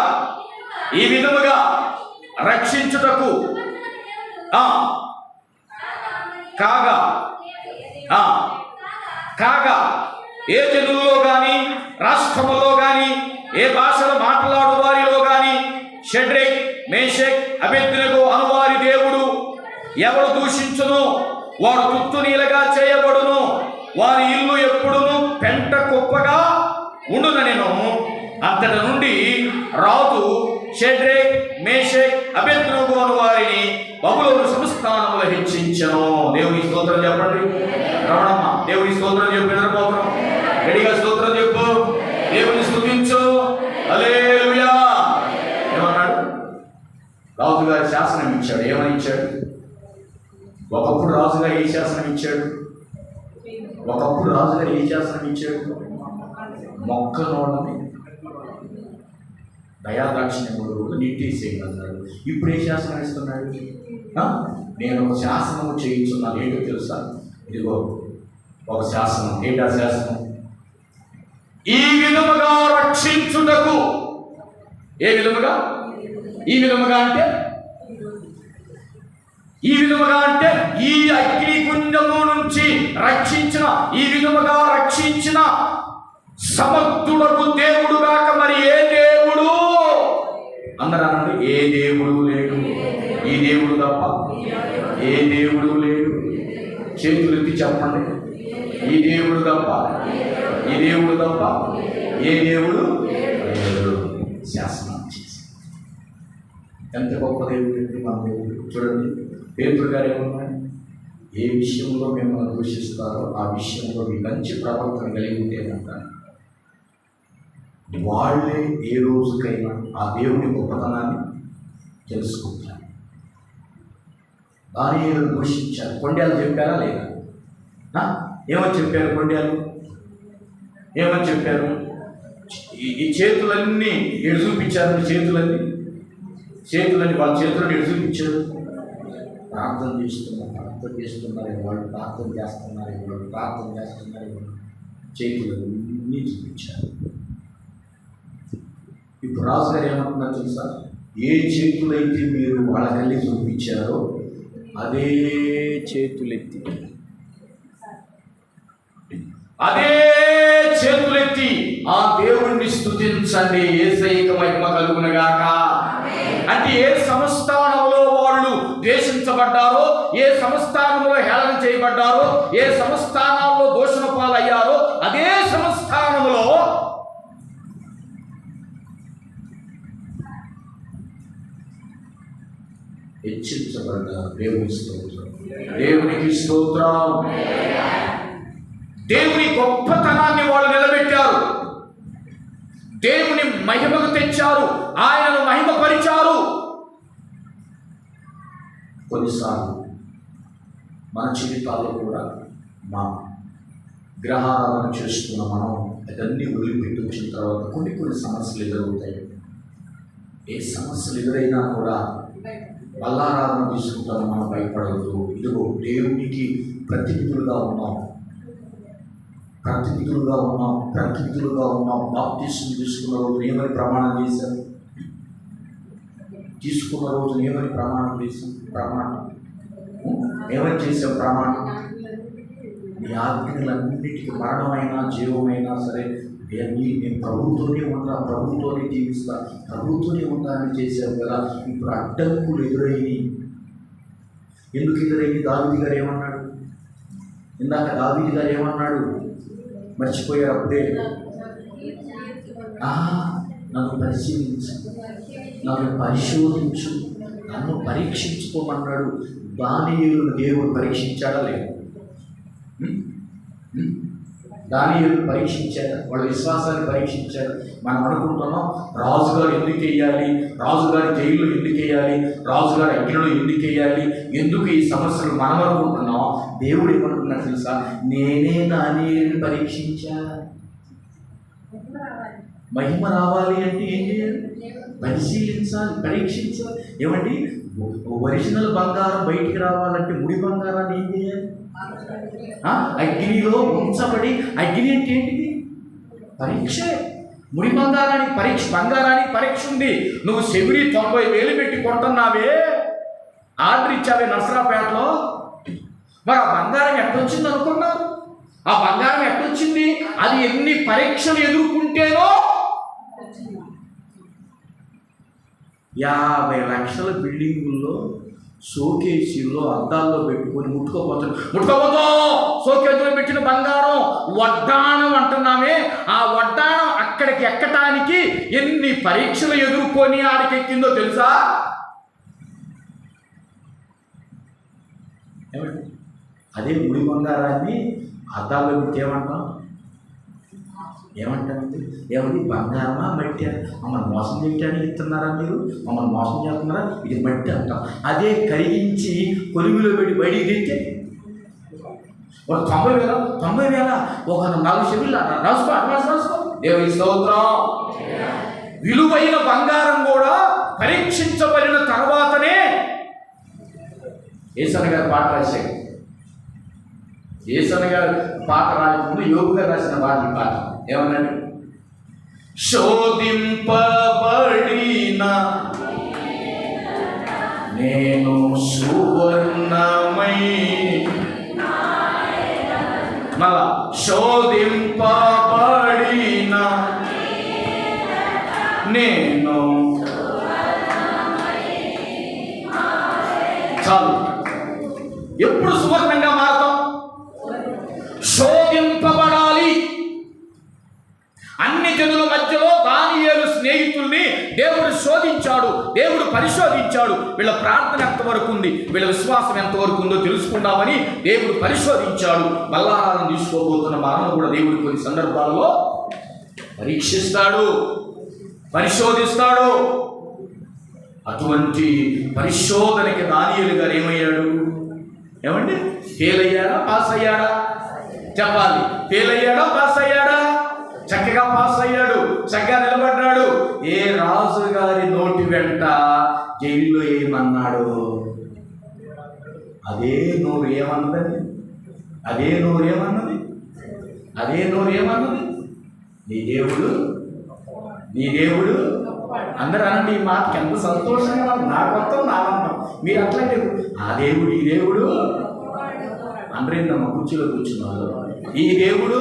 ఈ విధముగా రక్షించుటకు. కాగా కాగా ఏ జనుల్లో కానీ రాష్ట్రములో కానీ ఏ భాషలు మాట్లాడు వారిలో కానీ షడ్రెక్ మేషక్ అబేద్నెగో అనువారి దేవుడు ఎవడు దూషించును వాడు తుత్తు నీలగా చేయబడును, వారి ఇల్లు ఎప్పుడును పెంట కుప్పగా ఉండుననెను. అంతటి నుండి రాజు షడ్రెక్ మేషక్ అబేద్నెగో అను వారిని బబులోను సంస్థానములో హెచ్చించెను. దేవుని స్తోత్రం చెప్పండి. రమణమ్మ దేవుని స్తోత్రం చెప్పి నిద్రపోతాం. రెడీగా స్తోత్రం చెప్పు. దేవుని స్తుతించు. హల్లెలూయా. ఏమన్నాడు? రాజుగారి శాసనం ఇచ్చాడు. ఏమని ఇచ్చాడు? ఒకప్పుడు రాజుగారు ఏ శాసనం ఇచ్చాడు? ఒకప్పుడు రాజుగారు ఏ శాసనం ఇచ్చాడు? మొక్కనోళ్ళని దయాదాక్షిణ్యములు నిట్టేసేయగలన్నాడు. ఇప్పుడు ఏ శాసనం ఇస్తున్నాడు? నేను ఒక శాసనము చేయించున్నాను. ఏంటో తెలుసా? ఇదిగో ఒక శాసనం. ఏంటా శాసనం? ఈ విధముగా రక్షించుటకు ఏ విధముగా? ఈ విధముగా అంటే ఈ అగ్నిగుండము నుంచి రక్షించిన, ఈ విధముగా రక్షించిన సమర్థుడకు దేవుడు గాక మరి ఏ దేవుడు అందరూ ఏ దేవుడు లేడు, ఈ దేవుడు తప్ప ఏ దేవుడు లేడు. చేతులెత్తి చెప్పండి, ఈ దేవుడు తప్ప ఏ దేవుడు లేడు. శాసనం చేసి ఎంత గొప్ప దేవుడు మన దేవుడు. చూడండి, పేతురు గారు ఏమన్నారు? ఏ విషయంలో మిమ్మల్ని దూషిస్తారో ఆ విషయంలో మీ మంచి ప్రవర్తన కలిగి ఉంటేనంటారు. వాళ్ళే ఏ రోజుకైనా ఆ దేవుని గొప్పతనాన్ని తెలుసుకుంటారు. దానియేలు దూషించారు, కొండేలు చెప్పారా లేదా? ఏమని చెప్పారు? కొండేలు ఏమని చెప్పారు? ఈ చేతులన్నీ ఎడు చూపించారు. చేతులన్నీ వాళ్ళ చేతులను ఎడు చూపించారు. ప్రార్థన చేస్తున్నారు వాళ్ళు, చేతులన్నీ చూపించారు. ఇప్పుడు రాజుగారు ఏమంటున్నారు తెలుసా? ఏ చేతులైతే మీరు వాళ్ళకెళ్ళి చూపించారో అదే చేతులెత్తి ఆ దేవుణ్ణి స్తుతించండి. యేసయ్యకు మహిమ కలుగునుగాక. అంటే ఏ సంస్థానంలో వాళ్ళు ద్వేషించబడ్డారో, ఏ సంస్థానంలో హేళన చేయబడ్డారో, ఏ సంస్థానాల్లో దోషణ పాలయ్యారో అదే సంస్థానంలో హెచ్చించబడ్డారు. దేవునికి స్తోత్రం. దేవుని గొప్పతనాన్ని వాళ్ళు నిలబెట్టారు, దేవుని మహిమకు తెచ్చారు, ఆయనను మహిమపరిచారు. కొన్నిసార్లు మన జీవితాల్లో కూడా మా గ్రహారాధన చేస్తున్న మనం అదన్నీ వదిలిపెట్టి వచ్చిన తర్వాత కొన్ని సమస్యలు ఎదురవుతాయి. ఏ సమస్యలు ఎదురైనా కూడా బల్లారాధన తీసుకుంటాం, మనం భయపడవద్దు. ఇదిగో దేవునికి ప్రతినిధులుగా ఉన్నాం. బాప్తిస్మం తీసుకున్న రోజు ఏమని ప్రమాణం చేశారు? ఏమని చేసాం ప్రమాణం? నీ ఆజ్ఞలన్నిటికీ మరణమైనా జీవమైనా సరే నేను ప్రభుత్వనే జీవిస్తా, ప్రభుత్వనే ఉంటానని చేశావు కదా. ఇప్పుడు అడ్డంకులు ఎదురైనవి. ఎందుకు ఎదురైంది? దావీదు గారు ఏమన్నాడు? ఇందాక దావీదు గారు ఏమన్నాడు? మర్చిపోయారు అప్పుడే. నన్ను పరిశీలించు, నన్ను పరిశోధించు, నన్ను పరీక్షించుకోమన్నాడు. దానియేలును దేవుడు పరీక్షించాడా లేదు? దానియేలు పరీక్షించారు, వాళ్ళ విశ్వాసాన్ని పరీక్షించారు. మనం అనుకుంటున్నాం రాజుగారు ఎందుకు వేయాలి, రాజుగారి జైల్లో ఎందుకు వేయాలి, రాజుగారి అగ్నిలో ఎందుకు వేయాలి, ఎందుకు ఈ సమస్యలు మనం అనుకుంటున్నాం. దేవుడు ఏమనుకున్నాడు తెలుసా? నేనే దానియేలుని పరీక్షించా. మహిమ రావాలి అంటే ఏం చేయాలి? పరిశీలించాలి, పరీక్షించాలి. ఏమండి, ఒరిజినల్ బంగారం బయటికి రావాలంటే ముడి బంగారాన్ని ఏం చేయాలి? అగ్నిలో ఉంచబడి, అగ్ని అంటే ఏంటిది? పరీక్ష. ముడి బంగారానికి పరీక్ష, బంగారానికి పరీక్ష ఉంది. నువ్వు చెవిరి 90,000 పెట్టి కొంటున్నావే, ఆర్డర్ ఇచ్చావే నర్సరాపేటలో, మరి ఆ బంగారం ఎక్కడొచ్చింది అనుకున్నారు? ఆ బంగారం ఎక్కడొచ్చింది? అది ఎన్ని పరీక్షలు ఎదుర్కొంటేనో 50 లక్షల బిల్డింగుల్లో షోకేసీల్లో అద్దాల్లో పెట్టుకొని ముట్టుకోపోతాం. షోకేసులో పెట్టిన బంగారం వడ్డాణం అంటున్నామే, ఆ వడ్డాణం అక్కడికి ఎక్కటానికి ఎన్ని పరీక్షలు ఎదుర్కొని ఆడికెక్కిందో తెలుసా? ఏమండి, అదే ముడి బంగారాన్ని అద్దాల్లో పెట్టి ఏమంటారండి? ఏమండి, బంగారమా మట్టి? మమ్మల్ని మోసం చేయడానికి ఇస్తున్నారా మీరు? మమ్మల్ని మోసం చేస్తున్నారా? ఇది మట్టి అంటాం. అదే కరిగించి కొలుగులో పెట్టి బయటికి తెస్తే 90,000 ఒక 4 చెవులు రాసుకో. దేవుని స్తోత్రం. విలువైన బంగారం కూడా పరీక్షించబడిన తర్వాతనే యేసన్న గారు పాట రాశాడు. యేసన్న గారు పాట రాయకముందు యోగు గారు రాసిన పాట. ఏమన్నాడు? శోధింపబడిన నేను సువర్ణమై, మళ్ళా శోధింపబడిన నేను, చాలు. ఎప్పుడు సువర్ణంగా మారతాం? శోధింపబడాలి. అన్ని జనుల మధ్యలో దానియేలు స్నేహితుల్ని దేవుడు శోధించాడు, దేవుడు పరిశోధించాడు. వీళ్ళ ప్రార్థన ఎంతవరకు ఉంది, వీళ్ళ విశ్వాసం ఎంతవరకు ఉందో తెలుసుకుందామని దేవుడు పరిశోధించాడు. బల్లారాలను తీసుకోబోతున్న మనల్ని కూడా దేవుడు కొన్ని సందర్భాల్లో పరీక్షిస్తాడు, పరిశోధిస్తాడు. అటువంటి పరిశోధనకి దానియేలు గారు ఏమయ్యాడు? ఏమండి, ఫెయిల్ అయ్యాడా, పాస్ అయ్యాడా? చెప్పాలి. ఫెయిల్ అయ్యాడా, పాస్ అయ్యాడా? చక్కగా పాస్ అయ్యాడు, చక్కగా నిలబడ్డాడు. ఏ రాజు గారి నోటి వెంట జైల్లో ఏమన్నాడు, అదే నోరు ఏమన్నది, అదే నోరు ఏమన్నది, అదే నోరు ఏమన్నది, నీ దేవుడు, నీ దేవుడు. అందరూ అనండి, ఈ మాటకి ఎంత సంతోషంగా, నా కొత్త ఆనందం. మీరు అట్లాంటి ఆ దేవుడు, ఈ దేవుడు, అందరేందమ్మ కుర్చీలో కూర్చున్నారు, ఈ దేవుడు.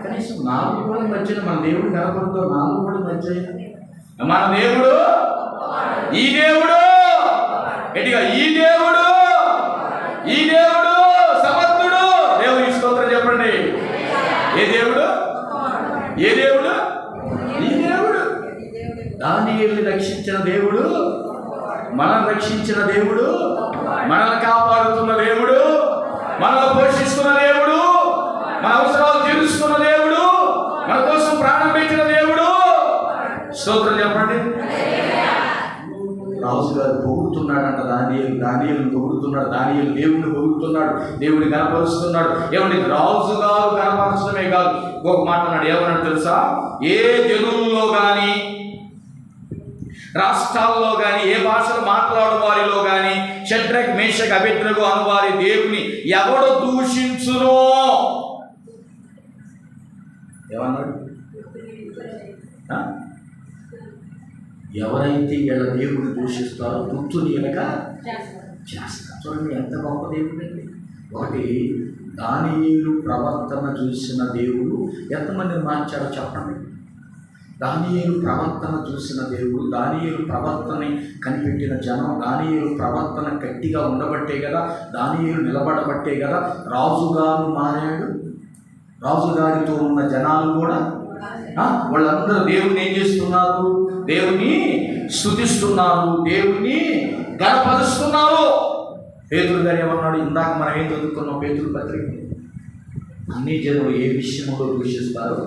కనీసం 4 గోడల మధ్యన మన దేవుడు కనపడుతూ 4 గోడల మధ్య మన దేవుడు, ఈ దేవుడు, ఎటుగా ఈ దేవుడు, ఈ దేవుడు సమర్థుడు. దేవుని స్తోత్రం చెప్పండి. ఏ దేవుడు, ఏ దేవుడు, ఈ దేవుడు. దానియేలుని రక్షించిన దేవుడు, మనల్ని రక్షించిన దేవుడు, మనల్ని కాపాడుతున్న దేవుడు, మనల్ని పోషిస్తున్న దేవుడు, మన అవసరాలు తీరుస్తున్న దేవుడు, మన కోసం ప్రాణం పెట్టిన దేవుడు. స్తోత్రం చెప్పండి. రాజు గారు పొగుడుతున్నాడంట దానియేలుని పొగుడుతున్నాడు, దానియేలు దేవుడిని పొగుడుతున్నాడు, దేవుడిని కనపరుస్తున్నాడు. ఏమండి, రాజు గారు కనపరచడమే కాదు, ఇంకొక మాట అన్నాడు. ఏమన్నాడు తెలుసా? ఏ జనుల్లో కానీ, రాష్ట్రాల్లో కానీ, ఏ భాషలు మాట్లాడు వారిలో కానీ షడ్రక్ మేషక్ అబేద్నెగో అను వారి దేవుని ఎవడు దూషించునో. ఏమన్నాడు? ఎవరైతే వీళ్ళ దేవుడిని దూషిస్తారో గుర్తునియనగా చేస్తారు. చూడండి ఎంత గొప్ప దేవుడు అండి. ఒకటి, దానియేలు ప్రవర్తన చూసిన దేవుడు ఎంతమందిని మార్చాడో చెప్పండి. దానియేలు ప్రవర్తన చూసిన దేవుడు, దానియేలు ప్రవర్తనని కనిపెట్టిన జనం, దానియేలు ప్రవర్తన గట్టిగా ఉండబట్టే కదా, దానియేలు నిలబడబట్టే కదా రాజుగారు మారాడు. రాజుగారితో ఉన్న జనాలు కూడా వాళ్ళందరూ దేవుని ఏం చేస్తున్నారు? దేవుని స్తుతిస్తున్నారు, దేవుని గణపరుస్తున్నారు. పేతురు గారు ఏమన్నాడు? ఇందాక మనం ఏం చదువుకున్నాం పేతురు పత్రిక, అన్ని జనులు ఏ విషయంలో దూషిస్తారు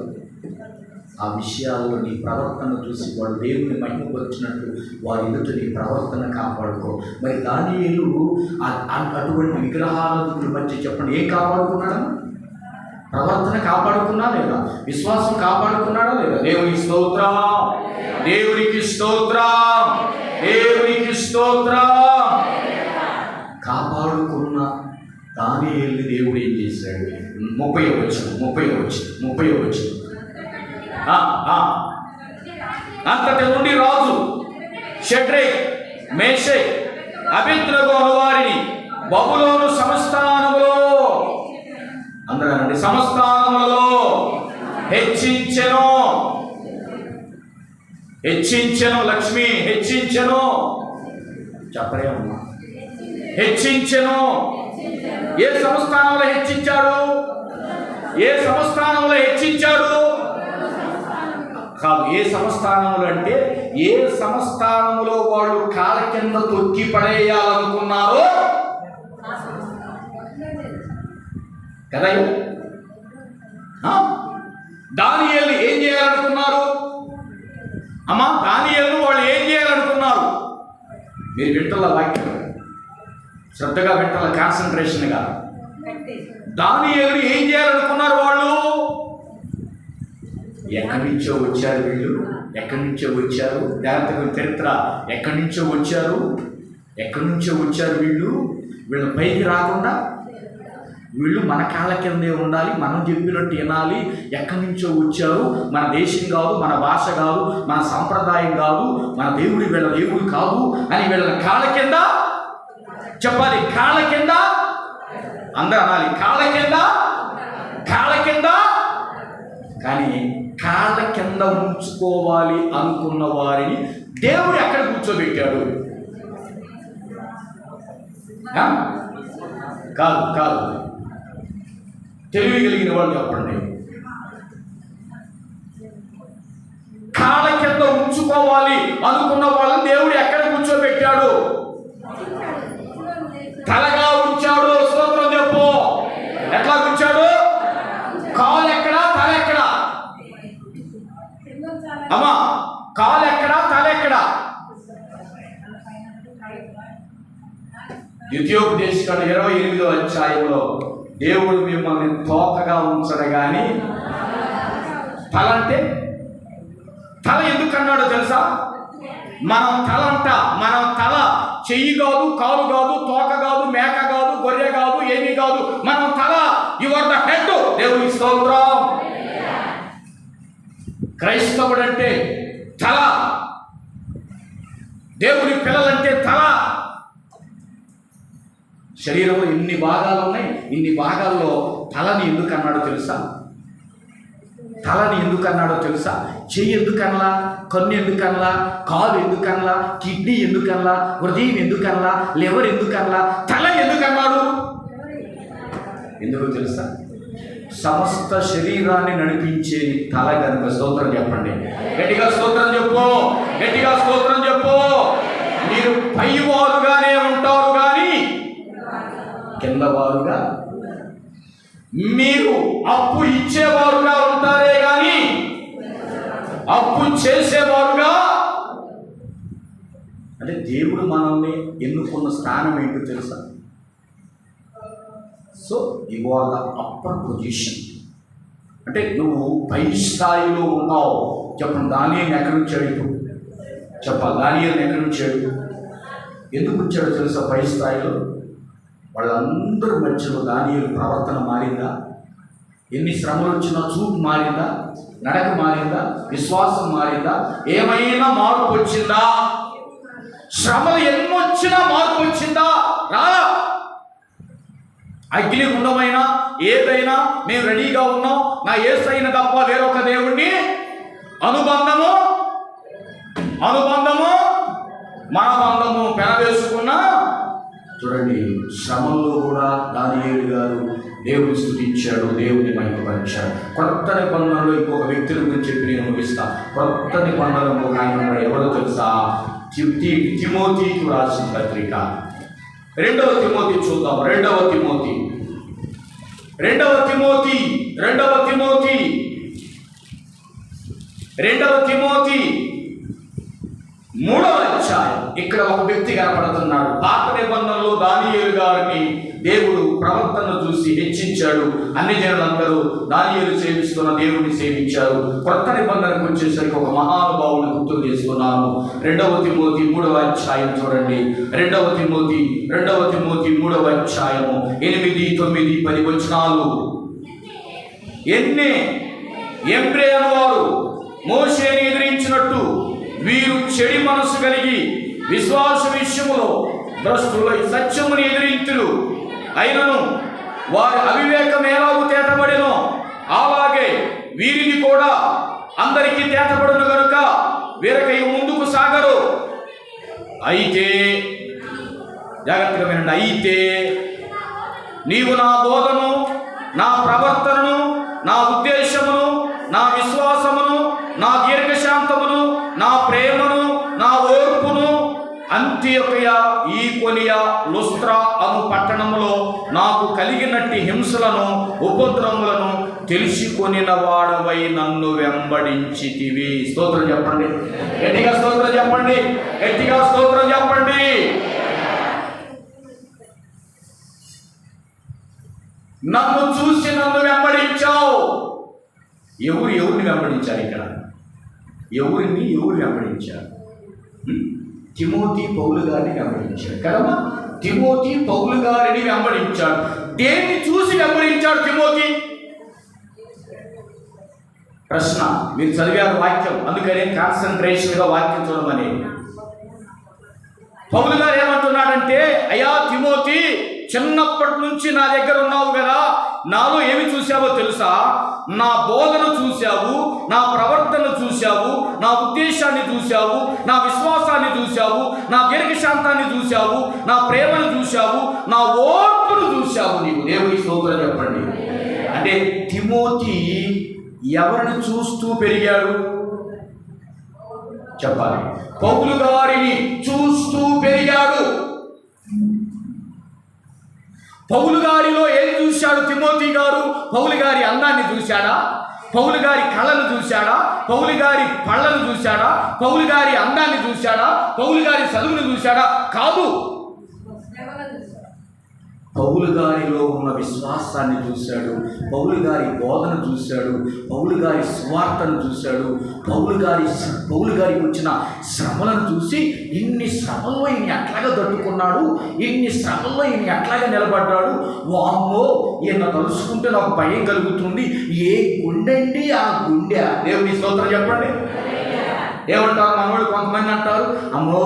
ఆ విషయాల్లో నీ ప్రవర్తన చూసి వాడు దేవుని మహిమపరిచినట్టు వారి ఎదుట నీ ప్రవర్తన కాపాడుకో. మరి దానియేలు అటువంటి విగ్రహాలను మధ్య చెప్పండి, ఏం కాపాడుకున్నాడు? ప్రవర్తన కాపాడుకున్నా లేదా? విశ్వాసం కాపాడుకున్నాడా లేదా? దేవునికి స్తోత్రం, దేవునికి స్తోత్రం, దేవునికి స్తోత్రం. కాపాడుకున్న దానియేలుని దేవుడు ఏం చేశాడు? 30వ వచనం. అంతటి నుండి రాజు షడ్రక్ మేషక్ అబేద్నెగో అను వారిని బబులోను సంస్థానములో, అందరూ అనండి, సంస్థానములలో హెచ్చించెను. లక్ష్మి హెచ్చించెను. చెప్పరేమమ్మా? హెచ్చించెను. ఏ సంస్థానంలో హెచ్చించాడు? ఏ సంస్థానంలో హెచ్చించాడు కాదు, ఏ సంస్థానములు అంటే ఏ సంస్థానములో వాళ్ళు కాళ్ళ కింద తొక్కి పడేయాలనుకున్నారో కదా. దానియేలుని ఏం చేయాలనుకున్నారు అమ్మా? దానియేలును వాళ్ళు ఏం చేయాలనుకున్నారు? మీరు వింటల వాక్యం శ్రద్ధగా వింటల, కాన్సన్ట్రేషన్గా. దానియేలుని ఏం చేయాలనుకున్నారు వాళ్ళు? ఎక్కడి నుంచో వచ్చారు వీళ్ళు, ఎక్కడి నుంచో వచ్చారు, జాగ్రత్తగా చరిత్ర, ఎక్కడి నుంచో వచ్చారు వీళ్ళు. వీళ్ళ పైకి రాకుండా వీళ్ళు మన కాళ్ళ కిందే ఉండాలి, మనం చెప్పినట్టు వినాలి, ఎక్కడి నుంచో వచ్చారు, మన దేశం కాదు, మన భాష కాదు, మన సంప్రదాయం కాదు, మన దేవుడి వీళ్ళ దేవుడు కాదు అని వీళ్ళని కాళ్ళ కింద చెప్పాలి. కాళ్ళ కింద అందరూ అనాలి, కాళ్ళ కింద, కాళ్ళ కింద. కానీ కాళ్ళ కింద ఉంచుకోవాలి అనుకున్న వారిని దేవుడు ఎక్కడ కూర్చోబెట్టాడు? కాదు కాదు, తెలివి కలిగిన వాళ్ళు చెప్పండి. కాళ్ళ కింద ఉంచుకోవాలి అనుకున్న వాళ్ళని దేవుడు ఎక్కడ కూర్చోబెట్టాడు? తలగా ఉంచాడు. స్తోత్రం చెప్పు. ఎట్లా ఉంచాడు? కాలు ఎక్కడా, తల ఎక్కడా? అమ్మా, కాలు ఎక్కడా, తల ఎక్కడా? ద్వితీయోపదేశకాండ 28వ అధ్యాయంలో దేవుడు మిమ్మల్ని తోకగా ఉంచడు కానీ తల అంటే, తల ఎందుకు అన్నాడో తెలుసా? మనం తల అంట, మనం తల చెయ్యి కాదు, కాలు కాదు, తోక కాదు, మేక కాదు, గొర్రె కాదు, ఏమీ కాదు, మనం తల. You are the head. దేవుని స్తోత్రం. క్రైస్తవుడు అంటే తల, దేవుని పిల్లలంటే తల. శరీరంలో ఇన్ని భాగాలు ఉన్నాయి, ఇన్ని భాగాల్లో తలని ఎందుకు అన్నాడో తెలుసా? తలని ఎందుకు అన్నాడో తెలుసా? చెయ్యి ఎందుకనలా, కన్ను ఎందుకనలా, కాలు ఎందుకనలా, కిడ్నీ ఎందుకనలా, హృదయం ఎందుకనలా, లివర్ ఎందుకనలా, తల ఎందుకన్నాడు? ఎందుకు తెలుసా? సమస్త శరీరాన్ని నడిపించే తల కనుక. స్తోత్రం చెప్పండి గట్టిగా. స్తోత్రం చెప్పు, గట్టిగా స్తోత్రం చెప్పు. మీరు పైవారుగానే ఉంటారు కానీ కిందవారుగా, మీరు అప్పు ఇచ్చేవారుగా ఉంటారే కానీ అప్పు చేసేవారుగా. అంటే దేవుడు మనల్ని ఎన్నుకున్న స్థానం ఏంటో తెలుసా? So you are the upper position. అంటే నువ్వు పై స్థాయిలో ఉన్నావు. చెప్పండి, దానియేలు ఎక్కడి నుంచి అడుగు చెప్పాలి. దానియేలు ఎక్కడి నుంచి అడుగు? ఎందుకు వచ్చాడో తెలుసా? పై స్థాయిలో వాళ్ళందరి మధ్యలో దానియేలు ప్రవర్తన మారిందా? ఎన్ని శ్రమలు వచ్చినా చూపు మారిందా? నడక మారిందా? విశ్వాసం మారిందా? ఏమైనా మార్పు వచ్చిందా? శ్రమలు ఎన్నొచ్చినా మార్పు వచ్చిందా? రాలా. అగ్నిగుండమైనా ఏదైనా మేము రెడీగా ఉన్నాం, నా యేసయ్యను తప్ప వేరొక దేవుణ్ణి అనుబంధము మన బంధము పెనవేసుకున్నా. చూడండి, శ్రమంలో కూడా దానియేలు గారు దేవుని స్తుతించాడు, దేవుని మహిమపరిచాడు. కొత్త నిబంధనలో ఇంకొక వ్యక్తుల గురించి చెప్పి నేను ముగిస్తా. కొత్త నిబంధనలో ఒక ఆయన ఉన్నాడు. ఎవరో తెలుసా? తిమోతికి రాసిన పత్రిక 2వ తిమోతి చూద్దాం. 2వ తిమోతి 3వ అధ్యాయం. ఇక్కడ ఒక వ్యక్తి కనపడుతున్నాడు. పాత నిబంధనలో దానియేలు గారిని దేవుడు ప్రవర్తన చూసి హెచ్చించాడు. అన్ని జనులందరూ దానియేలు సేవిస్తున్న దేవుడిని సేవించారు. కొత్త నిబంధనకు వచ్చేసరికి ఒక మహానుభావుని గుర్తు చేసుకున్నాను. 2వ తిమోతి 3వ అధ్యాయం చూడండి. 2వ తిమోతి 3వ అధ్యాయము 8, 9, 10 వచనాలు. ఎబ్రే అనువారు మోషేని ఎదిరించినట్టు వీరు చెడి మనసు కలిగి విశ్వాస విషయములో భ్రష్టులై సత్యముని ఎదిరింతురు. అయినను వారి అవివేకం ఎలాగూ తేటబడినో అలాగే వీరిని కూడా అందరికీ తేటబడును గనుక వీరకై ముందుకు సాగరు. అయితే జాగ్రత్తగా వినండి. అయితే నీవు నా బోధను, నా ప్రవర్తనను, నా ఉద్దేశమును, నా విశ్వాసమును, నా దీర్ఘశాంతమును, నా ప్రేమను, నా ఓర్పును అంత్యొకయ, ఈకొనియ, లుస్త్రా అను పట్టణములో నాకు కలిగినట్టి హింసలను, ఉపద్రవములను తెలుసుకొనిన వాడవై నన్ను వెంబడించితివి. స్తోత్రం చెప్పండి గట్టిగా. స్తోత్రం చెప్పండి గట్టిగా. స్తోత్రం చెప్పండి. నన్ను చూసి నన్ను వెంబడించావు. ఎవరిని వెంబడించారు? ఇక్కడ ఎవరు వెంబడించారు? తిమోతి పౌలు గారిని వెంబడించాడు కదమ్మా. తిమోతి పౌలు గారిని వెంబడించాడు. దేన్ని చూసి వెంబడించాడు తిమోతి? ప్రశ్న. మీరు చదివారు వాక్యం, అందుకనే కాన్సన్ట్రేషన్గా వాక్యం చూడమని. పౌలు గారు ఏమంటున్నాడంటే, అయ్యా తిమోతి, చిన్నప్పటి నుంచి నా దగ్గర ఉన్నావు కదా, నాలో ఏమి చూసావో తెలుసా? నా బోధన చూశావు, నా ప్రవర్తన చూశావు, నా ఉద్దేశాన్ని చూశావు, నా విశ్వాసాన్ని చూశావు, నా దీర్ఘశాంతాన్ని చూశావు, నా ప్రేమను చూశావు, నా ఓర్పును చూశావు. నీవు దేవుని స్తోత్రం చెప్పండి. అంటే తిమోతి ఎవరిని చూస్తూ పెరిగాడు చెప్పాలి? పౌలు గారిని చూస్తూ పెరిగాడు. పౌలు గారిలో ఏం చూశాడు తిమోతి గారు? పౌలు గారి అందాన్ని చూశాడా? పౌలు గారి కళను చూశాడా? పౌలు గారి పళ్ళను చూశాడా? పౌలు గారి అందాన్ని చూశాడా? పౌలు గారి చదువును చూశాడా? కాదు. పౌలు గారిలో ఉన్న విశ్వాసాన్ని చూశాడు, పౌలు గారి బోధన చూశాడు, పౌలు గారి స్వార్థను చూశాడు, పౌలు గారికి వచ్చిన శ్రమలను చూసి ఇన్ని శ్రమల్లో ఈయన ఎట్లాగా తట్టుకున్నాడు, ఇన్ని శ్రమల్లో ఈయన ఎట్లాగా నిలబడ్డాడు, వామ్మో ఈయన తలుసుకుంటే నాకు భయం కలుగుతుంది. ఏ గుండె అండి ఆ గుండె? దేవుని స్తోత్రం చెప్పండి. ఏమంటారు మనవాళ్ళు? కొంతమంది అంటారు, అమ్మో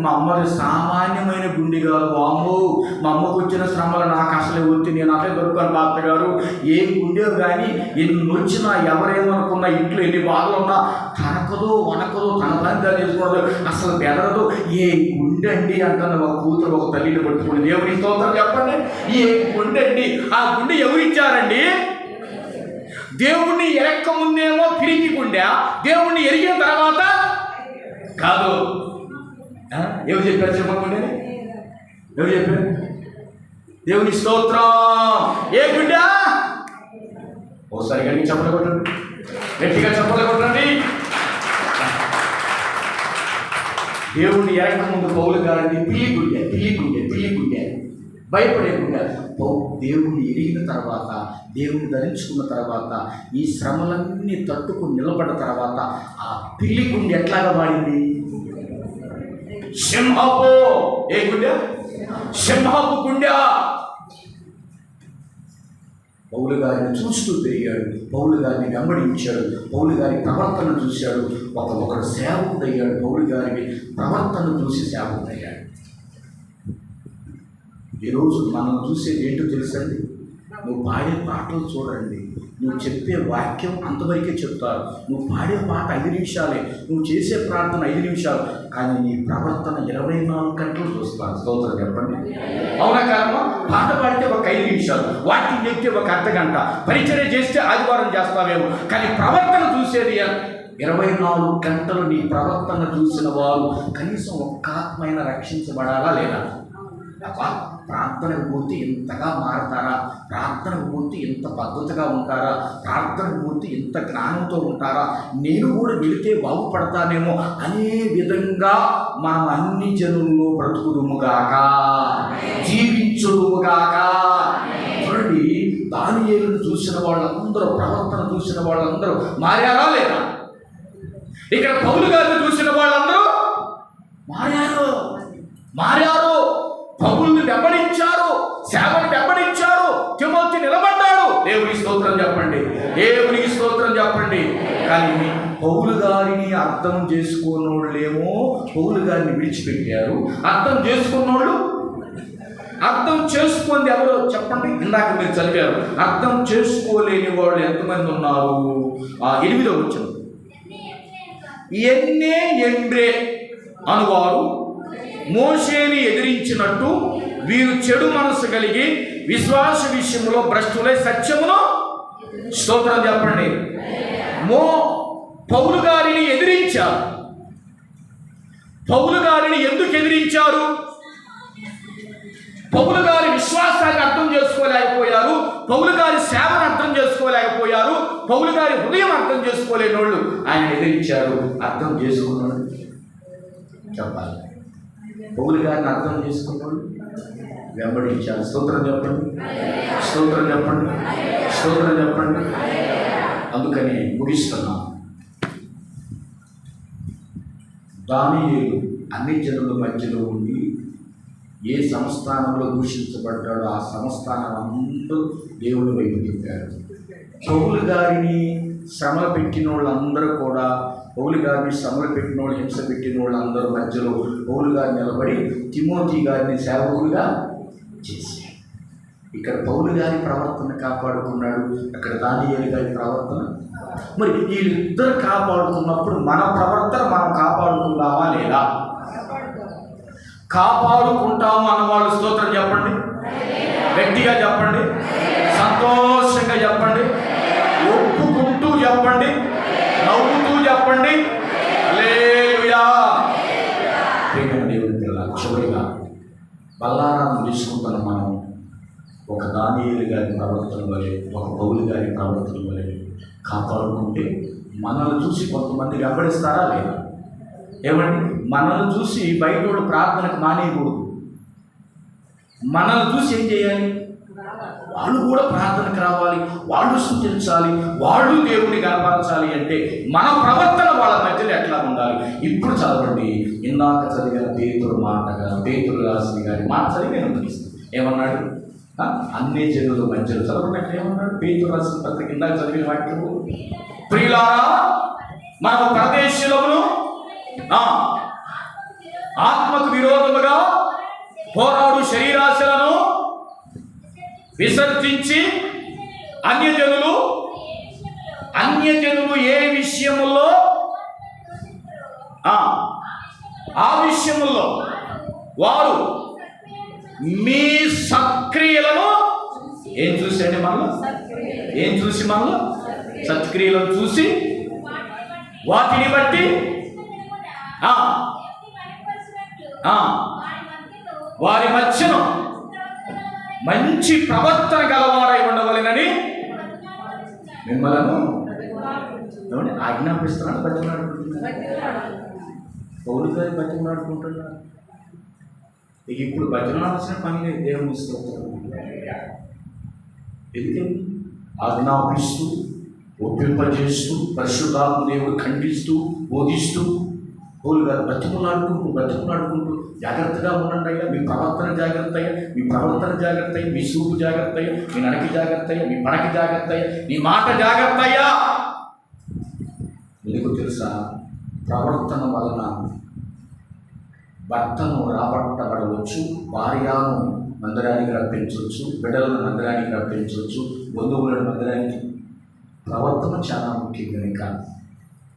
మా అమ్మది సామాన్యమైన గుండె కాదు, అమ్మో మా అమ్మకు వచ్చిన శ్రమలు నాకు అసలే వచ్చి నేను అసలే దొరుకుతాను బాధ గారు. ఏం గుండె కానీ ఎన్ని వచ్చినా ఎవరేమనుకున్నా ఇంట్లో ఎన్ని బాధలు ఉన్నా తనకదో వనకదో తన పని చేసుకోవడం అసలు బెదరదు. ఏ గుండె అండి అంటాను ఒక కూతురు ఒక తల్లిని పట్టుకుని. దేవుని స్తోత్రం చెప్పండి. ఏ గుండె అండి? ఆ గుండె ఎవరిచ్చారండి? దేవుణ్ణి ఎరక్క ముందేమో పిరికి గుండె, దేవుణ్ణి ఎరిగిన తర్వాత కాదు. ఎవరు చెప్పారు చెప్పకుండా? ఎవరు చెప్పారు? దేవుని స్తోత్రం. ఏ గుండె? ఒకసారి గట్టిగా చెప్పలు కొట్టండి, గట్టిగా చెప్పలు కొట్టండి. దేవుణ్ణి ఎరక్క ముందు పౌలు గారిని పిల్లి గుండె భయపడేకుండా దేవుణ్ణి ఎరిగిన తర్వాత, దేవుణ్ణి ధరించుకున్న తర్వాత, ఈ శ్రమలన్నీ తట్టుకుని నిలబడ్డ తర్వాత ఆ పిల్లి గుండె ఎట్లాగా వాడింది? సింహపు. ఏ గుండె? సింహపు గుండె. పౌలు గారిని చూస్తూ పెరిగాడు, పౌలు గారిని వెంబడించాడు, పౌలు గారి ప్రవర్తన చూశాడు. ఒకడు సేవకుడయ్యాడు, పౌలు గారి ప్రవర్తన చూసి సేవకుడయ్యాడు. ఈరోజు మనం చూసేది ఏంటో తెలుసండి? నువ్వు పాడే పాటలు చూడండి, నువ్వు చెప్పే వాక్యం అంతవరకే చెప్తారు, నువ్వు పాడే పాట 5 నిమిషాలే, నువ్వు చేసే ప్రార్థన 5 నిమిషాలు, కానీ నీ ప్రవర్తన 24 గంటలు చూస్తారు. స్తోత్రం చెప్పండి. అవునా కాదమ్మా? పాట పాడితే ఒక 5 నిమిషాలు, వాక్యం చెప్తే ఒక అర్ధగంట, పరిచర్య చేస్తే ఆదివారం చేస్తావేమో, కానీ ప్రవర్తన చూసేది 24 గంటలు. నీ ప్రవర్తన చూసిన వారు కనీసం ఒక్క ఆత్మైన రక్షించబడాలా లేదా? ప్రార్థనకు పోతే ఇంతగా మారతారా? ప్రార్థనకు పోతే ఇంత పద్ధతిగా ఉంటారా? ప్రార్థనకు పోతే ఇంత జ్ఞానంతో ఉంటారా? నేను కూడా వెళితే బాగుపడతానేమో అనే విధంగా మనం అన్ని జనుల్లో బ్రతుకుదుముగాక, జీవించుదుముగాక. చూడండి, దానియేలును చూసిన వాళ్ళందరూ, ప్రవర్తన చూసిన వాళ్ళందరూ మారారా లేదా? ఇక్కడ పౌలు గారిని చూసిన వాళ్ళందరూ మారారు. పౌలుని వెంబడించారు, సేవను వెంబడించారు. తిమోతి నిలబడ్డాడు. దేవుని స్తోత్రం చెప్పండి, దేవునికి స్తోత్రం చెప్పండి. కానీ పౌలు గారిని అర్థం చేసుకున్నోళ్ళేమో పౌలు గారిని విడిచిపెట్టారు. అర్థం చేసుకుంది ఎవరో చెప్పండి? ఇందాక మీరు చదివారు. అర్థం చేసుకోలేని వాళ్ళు ఎంతమంది ఉన్నారు? 8వ వచనం. ఎన్నే ఎండ్రే అనువారు మోషేని ఎదిరించినట్టు వీరు చెడు మనసు కలిగి విశ్వాస విషయంలో భ్రష్టులై సత్యమును, స్తోత్రం చెప్పండి, పౌలు గారిని ఎదిరించారు. పౌలు గారిని ఎందుకు ఎదిరించారు? పౌలు గారి విశ్వాసాన్ని అర్థం చేసుకోలేకపోయారు, పౌలు గారి సేవను అర్థం చేసుకోలేకపోయారు, పౌలు గారి హృదయం అర్థం చేసుకోలేని వాళ్ళు ఆయన ఎదిరించారు. అర్థం చేసుకున్నాడు చెప్పాలి. పౌలు గారిని అర్థం చేసుకున్నాడు, వెంబడించారు. స్తోత్రం చెప్పండి, స్తోత్రం చెప్పండి, స్తోత్రం చెప్పండి. అందుకని ముగిస్తున్నాం. దానియేలు అన్ని జనుల మధ్యలో ఉండి ఏ సంస్థానంలో దూషించబడ్డాడో ఆ సంస్థానం అందరూ దేవుని వైపు తిప్పారు. పౌలు గారిని శ్రమ పెట్టిన వాళ్ళందరూ కూడా, పౌలు గారిని శ్రమలు పెట్టిన వాళ్ళు, హింస పెట్టిన వాళ్ళందరూ మధ్యలో పౌలు గారు నిలబడి తిమోతి గారిని సేవకులుగా చేశారు. ఇక్కడ పౌలు గారి ప్రవర్తన కాపాడుకున్నాడు, అక్కడ దానియేలు గారి ప్రవర్తన. మరి వీళ్ళిద్దరు కాపాడుకున్నప్పుడు మన ప్రవర్తన మనం కాపాడుకుందామా లేదా? కాపాడుకుంటాము అన్నవాళ్ళు స్తోత్రం చెప్పండి, గట్టిగా చెప్పండి, సంతోషంగా చెప్పండి, ఒప్పుకుంటూ చెప్పండి, నవ్వుతూ చెప్పండి. హల్లెలూయా. ప్రియమైన దేవుని పిల్లలు, చివరిగా బల్లారాన్ని తీసుకుంటున్న మనం ఒక దానియేలు గారి ప్రవర్తన వలె, ఒక పౌలు గారి ప్రవర్తన వలె కాపాడుకుంటే మనల్ని చూసి కొంతమంది వెంబడిస్తారా లేదా? ఏమండి, మనల్ని చూసి బయట వాళ్ళు ప్రార్థనకు మానేయకూడదు. మనల్ని చూసి ఏం చేయాలి? వాళ్ళు కూడా ప్రార్థనకు రావాలి, వాళ్ళు స్తుతించాలి, వాళ్ళు దేవుని కనపరచాలి. అంటే మన ప్రవర్తన వాళ్ళ మధ్యలో ఎట్లా ఉండాలి? ఇప్పుడు చదవండి, ఇందాక చదివిన పేతురు మాటగా, పేతురు రాసిన గారి మాట చదివి అనిపిస్తుంది. ఏమన్నాడు? అన్ని జనుల మధ్యలో చదవండి. అక్కడ ఏమన్నాడు? పేతురు రాసిన పత్రిక ఇందాక చదివిన వాక్యము, ప్రియులారా మన ప్రదేశములను ఆత్మకు విరోధముగా పోరాడు శరీరాశలను విసర్జించి అన్యజనులు ఏ విషయములో ఆ విషయములో వారు మీ సత్క్రియలను ఏం చూసండి? మనలో ఏం చూసి? మనలో సత్క్రియలను చూసి వాటిని బట్టి వారి మధ్యను మంచి ప్రవర్తన గలవారై ఉండవలెనని మిమ్మలను ఆజ్ఞాపిస్తున్నాడు. బతిమలాడుకుంటున్నాడు, పౌలు గారి బతిమలాడుకుంటున్నాడు. ఇప్పుడు బతిమలాడాల్సిన పని లేదు. దేవుని స్తోత్రం. ఎందుకంటే ఆజ్ఞాపిస్తూ, ఒప్పింపజేస్తూ, పరిశుద్ధాత్మ దేవుడు ఖండిస్తూ, బోధిస్తూ, పౌలు గారు బతిమలాడుకుంటూ జాగ్రత్తగా ఉండండి అయ్యా, మీ ప్రవర్తన జాగ్రత్త అయ్యా, మీ ప్రవర్తన జాగ్రత్త అయ్యా, మీ సూపు జాగ్రత్త అయ్యా, మీ నడకి జాగ్రత్త అయ్యా, మీ పడకి జాగ్రత్త అయ్యా, మీ మాట జాగ్రత్త అయ్యా. ఎందుకు తెలుసా? ప్రవర్తన వలన భర్తను రాబట్టబడవచ్చు, భార్యను మందిరానికి రప్పించవచ్చు, బిడ్డలను మందిరానికి రప్పించవచ్చు, బంధువులను మందిరానికి. ప్రవర్తన చాలా ముఖ్యం కనుక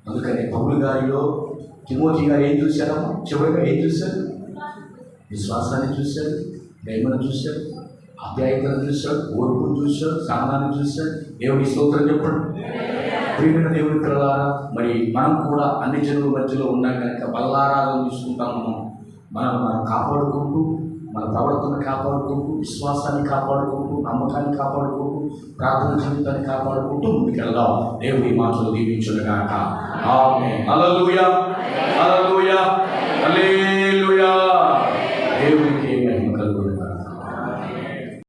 అందుకని పౌలు గారిలో తిమోతి గారు ఏం చూశారమ్మా? చివరిగా ఏం చూశారు? విశ్వాసాన్ని చూశారు, ప్రేమను చూశారు, ఆప్యాయతను చూశాడు, ఓర్పును చూశాడు, సహనాన్ని చూశాడు. దేవుడి స్తోత్రం చెప్పండి. ప్రియమైన దేవుడి పిల్లలారా, మరి మనం కూడా అన్ని జనుల మధ్యలో ఉన్నాం కనుక బల్లారాధన తీసుకుంటాం. మనం కాపాడుకుంటూ, మన ప్రవర్తన కాపాడుకుంటూ, విశ్వాసాన్ని కాపాడుకుంటూ, నమ్మకాన్ని కాపాడుకుంటూ, ప్రార్థన జీవితాన్ని కాపాడుకుంటూ ముందుకెళ్దాం. దేవుడి మాటలు దీవించునుగాక. ఆమేన్. హల్లెలూయా, హల్లెలూయా, హల్లెలూయా.